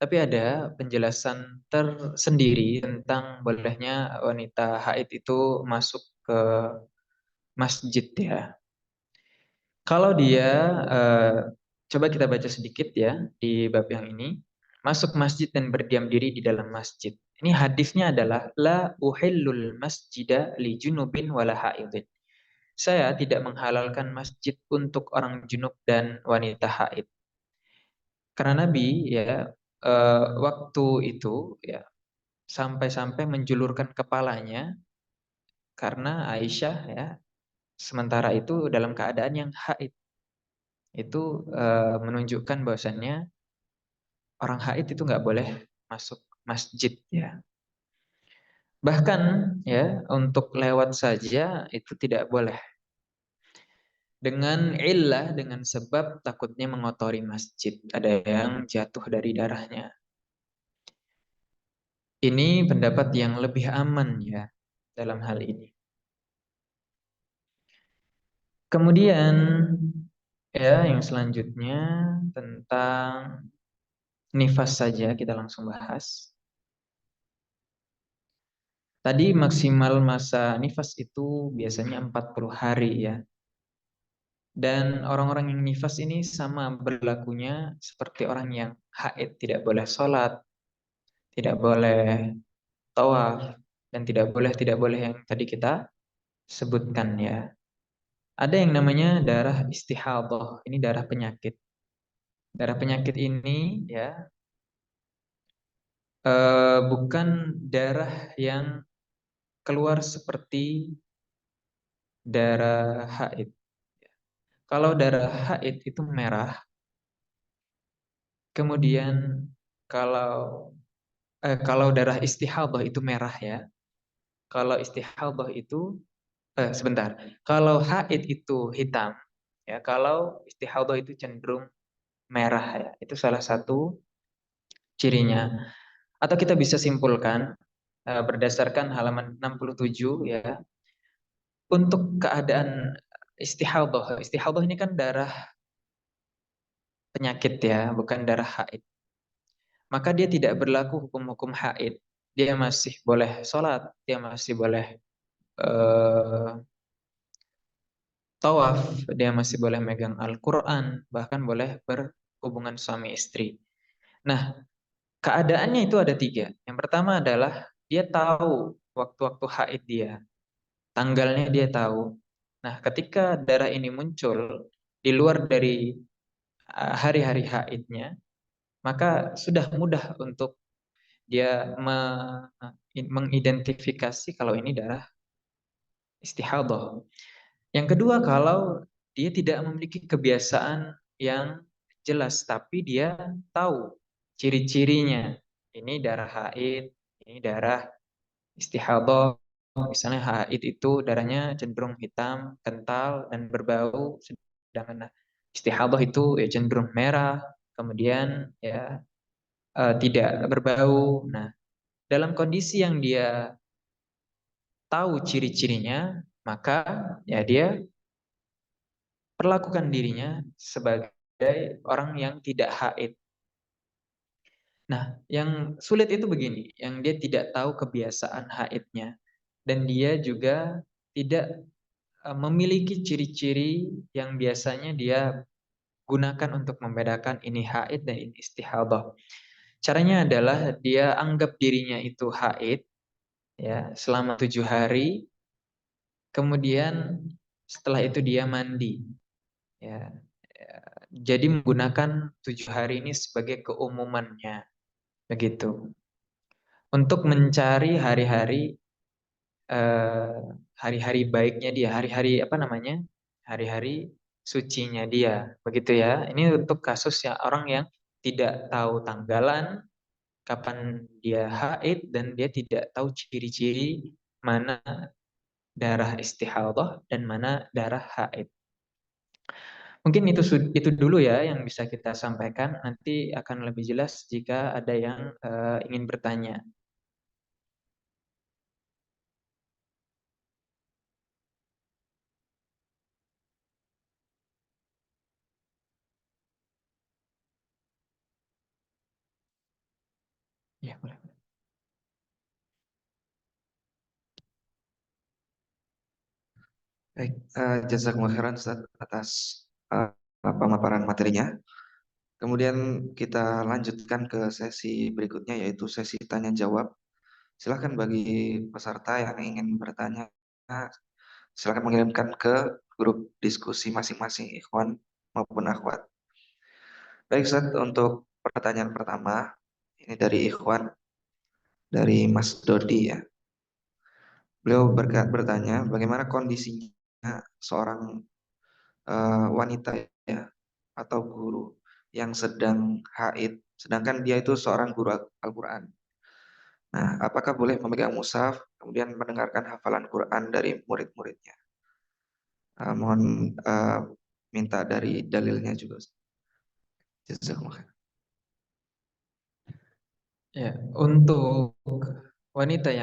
Tapi ada penjelasan tersendiri tentang bolehnya wanita haid itu masuk ke masjid ya. Kalau dia, eh, coba kita baca sedikit ya di bab yang ini, masuk masjid dan berdiam diri di dalam masjid. Ini hadisnya adalah la uhillul masjida li junubin wala haidin. saya tidak menghalalkan masjid untuk orang junub dan wanita haid. Karena Nabi ya waktu itu ya sampai-sampai menjulurkan kepalanya karena Aisyah ya sementara itu dalam keadaan yang haid. Itu menunjukkan bahwasannya orang haid itu nggak boleh masuk masjid ya. Bahkan ya untuk lewat saja itu tidak boleh. Dengan illah, dengan sebab takutnya mengotori masjid. Ada yang jatuh dari darahnya. Ini pendapat yang lebih aman ya dalam hal ini. Kemudian ya yang selanjutnya tentang nifas saja kita langsung bahas. Tadi maksimal masa nifas itu biasanya 40 hari ya. Dan orang-orang yang nifas ini sama berlakunya seperti orang yang haid, tidak boleh sholat, tidak boleh tawaf, dan tidak boleh yang tadi kita sebutkan ya. Ada yang namanya darah istihadhah, ini darah penyakit. Darah penyakit ini ya bukan darah yang keluar seperti darah haid. Kalau darah haid itu merah, kemudian kalau kalau darah istihadhah itu merah ya. Kalau istihadhah itu sebentar. Kalau haid itu hitam ya, kalau istihadhah itu cenderung merah ya. Itu salah satu cirinya. Atau kita bisa simpulkan berdasarkan halaman 67 ya. Untuk keadaan istihadhah. Istihadhah ini kan darah penyakit ya, bukan darah haid. Maka dia tidak berlaku hukum-hukum haid. Dia masih boleh sholat, dia masih boleh eh, tawaf, dia masih boleh megang Al-Quran, bahkan boleh berhubungan suami istri. Nah, keadaannya itu ada tiga. Yang pertama adalah dia tahu waktu-waktu haid dia, tanggalnya dia tahu. Nah, ketika darah ini muncul di luar dari hari-hari haidnya, maka sudah mudah untuk dia mengidentifikasi kalau ini darah istihadhah. Yang kedua, kalau dia tidak memiliki kebiasaan yang jelas, tapi dia tahu ciri-cirinya. Ini darah haid, ini darah istihadhah. Misalnya haid itu darahnya cenderung hitam, kental, dan berbau. Sedangkan istihadhah itu ya cenderung merah, kemudian ya tidak berbau. Nah, dalam kondisi yang dia tahu ciri-cirinya, maka ya dia perlakukan dirinya sebagai orang yang tidak haid. Nah, yang sulit itu begini, yang dia tidak tahu kebiasaan haidnya dan dia juga tidak memiliki ciri-ciri yang biasanya dia gunakan untuk membedakan ini haid dan ini istihadhah. Caranya adalah dia anggap dirinya itu haid ya selama 7 hari, kemudian setelah itu dia mandi ya. Jadi menggunakan 7 hari ini sebagai keumumannya, begitu. Untuk mencari hari-hari eh, hari-hari baiknya dia, hari-hari apa namanya, hari-hari sucinya dia, begitu ya. Ini untuk kasus ya orang yang tidak tahu tanggalan kapan dia haid dan dia tidak tahu ciri-ciri mana darah istihadhah dan mana darah haid. Mungkin itu dulu ya yang bisa kita sampaikan. Nanti akan lebih jelas jika ada yang ingin bertanya. Ya, boleh. Baik, jazakumullah khairan Ustaz atas eh, pemaparan materinya. Kemudian kita lanjutkan ke sesi berikutnya yaitu sesi tanya jawab. Silahkan bagi peserta yang ingin bertanya Silakan mengirimkan ke grup diskusi masing-masing ikhwan maupun akhwat. Baik Ustaz, untuk pertanyaan pertama ini dari ikhwan, dari Mas Dodi ya. Beliau bertanya bagaimana kondisinya seorang wanita ya atau guru yang sedang haid, sedangkan dia itu seorang guru Al-Quran. Nah, apakah boleh memegang mushaf kemudian mendengarkan hafalan Quran dari murid-muridnya? Mohon minta dari dalilnya juga. Jazakumullah khair. Ya, untuk wanita yang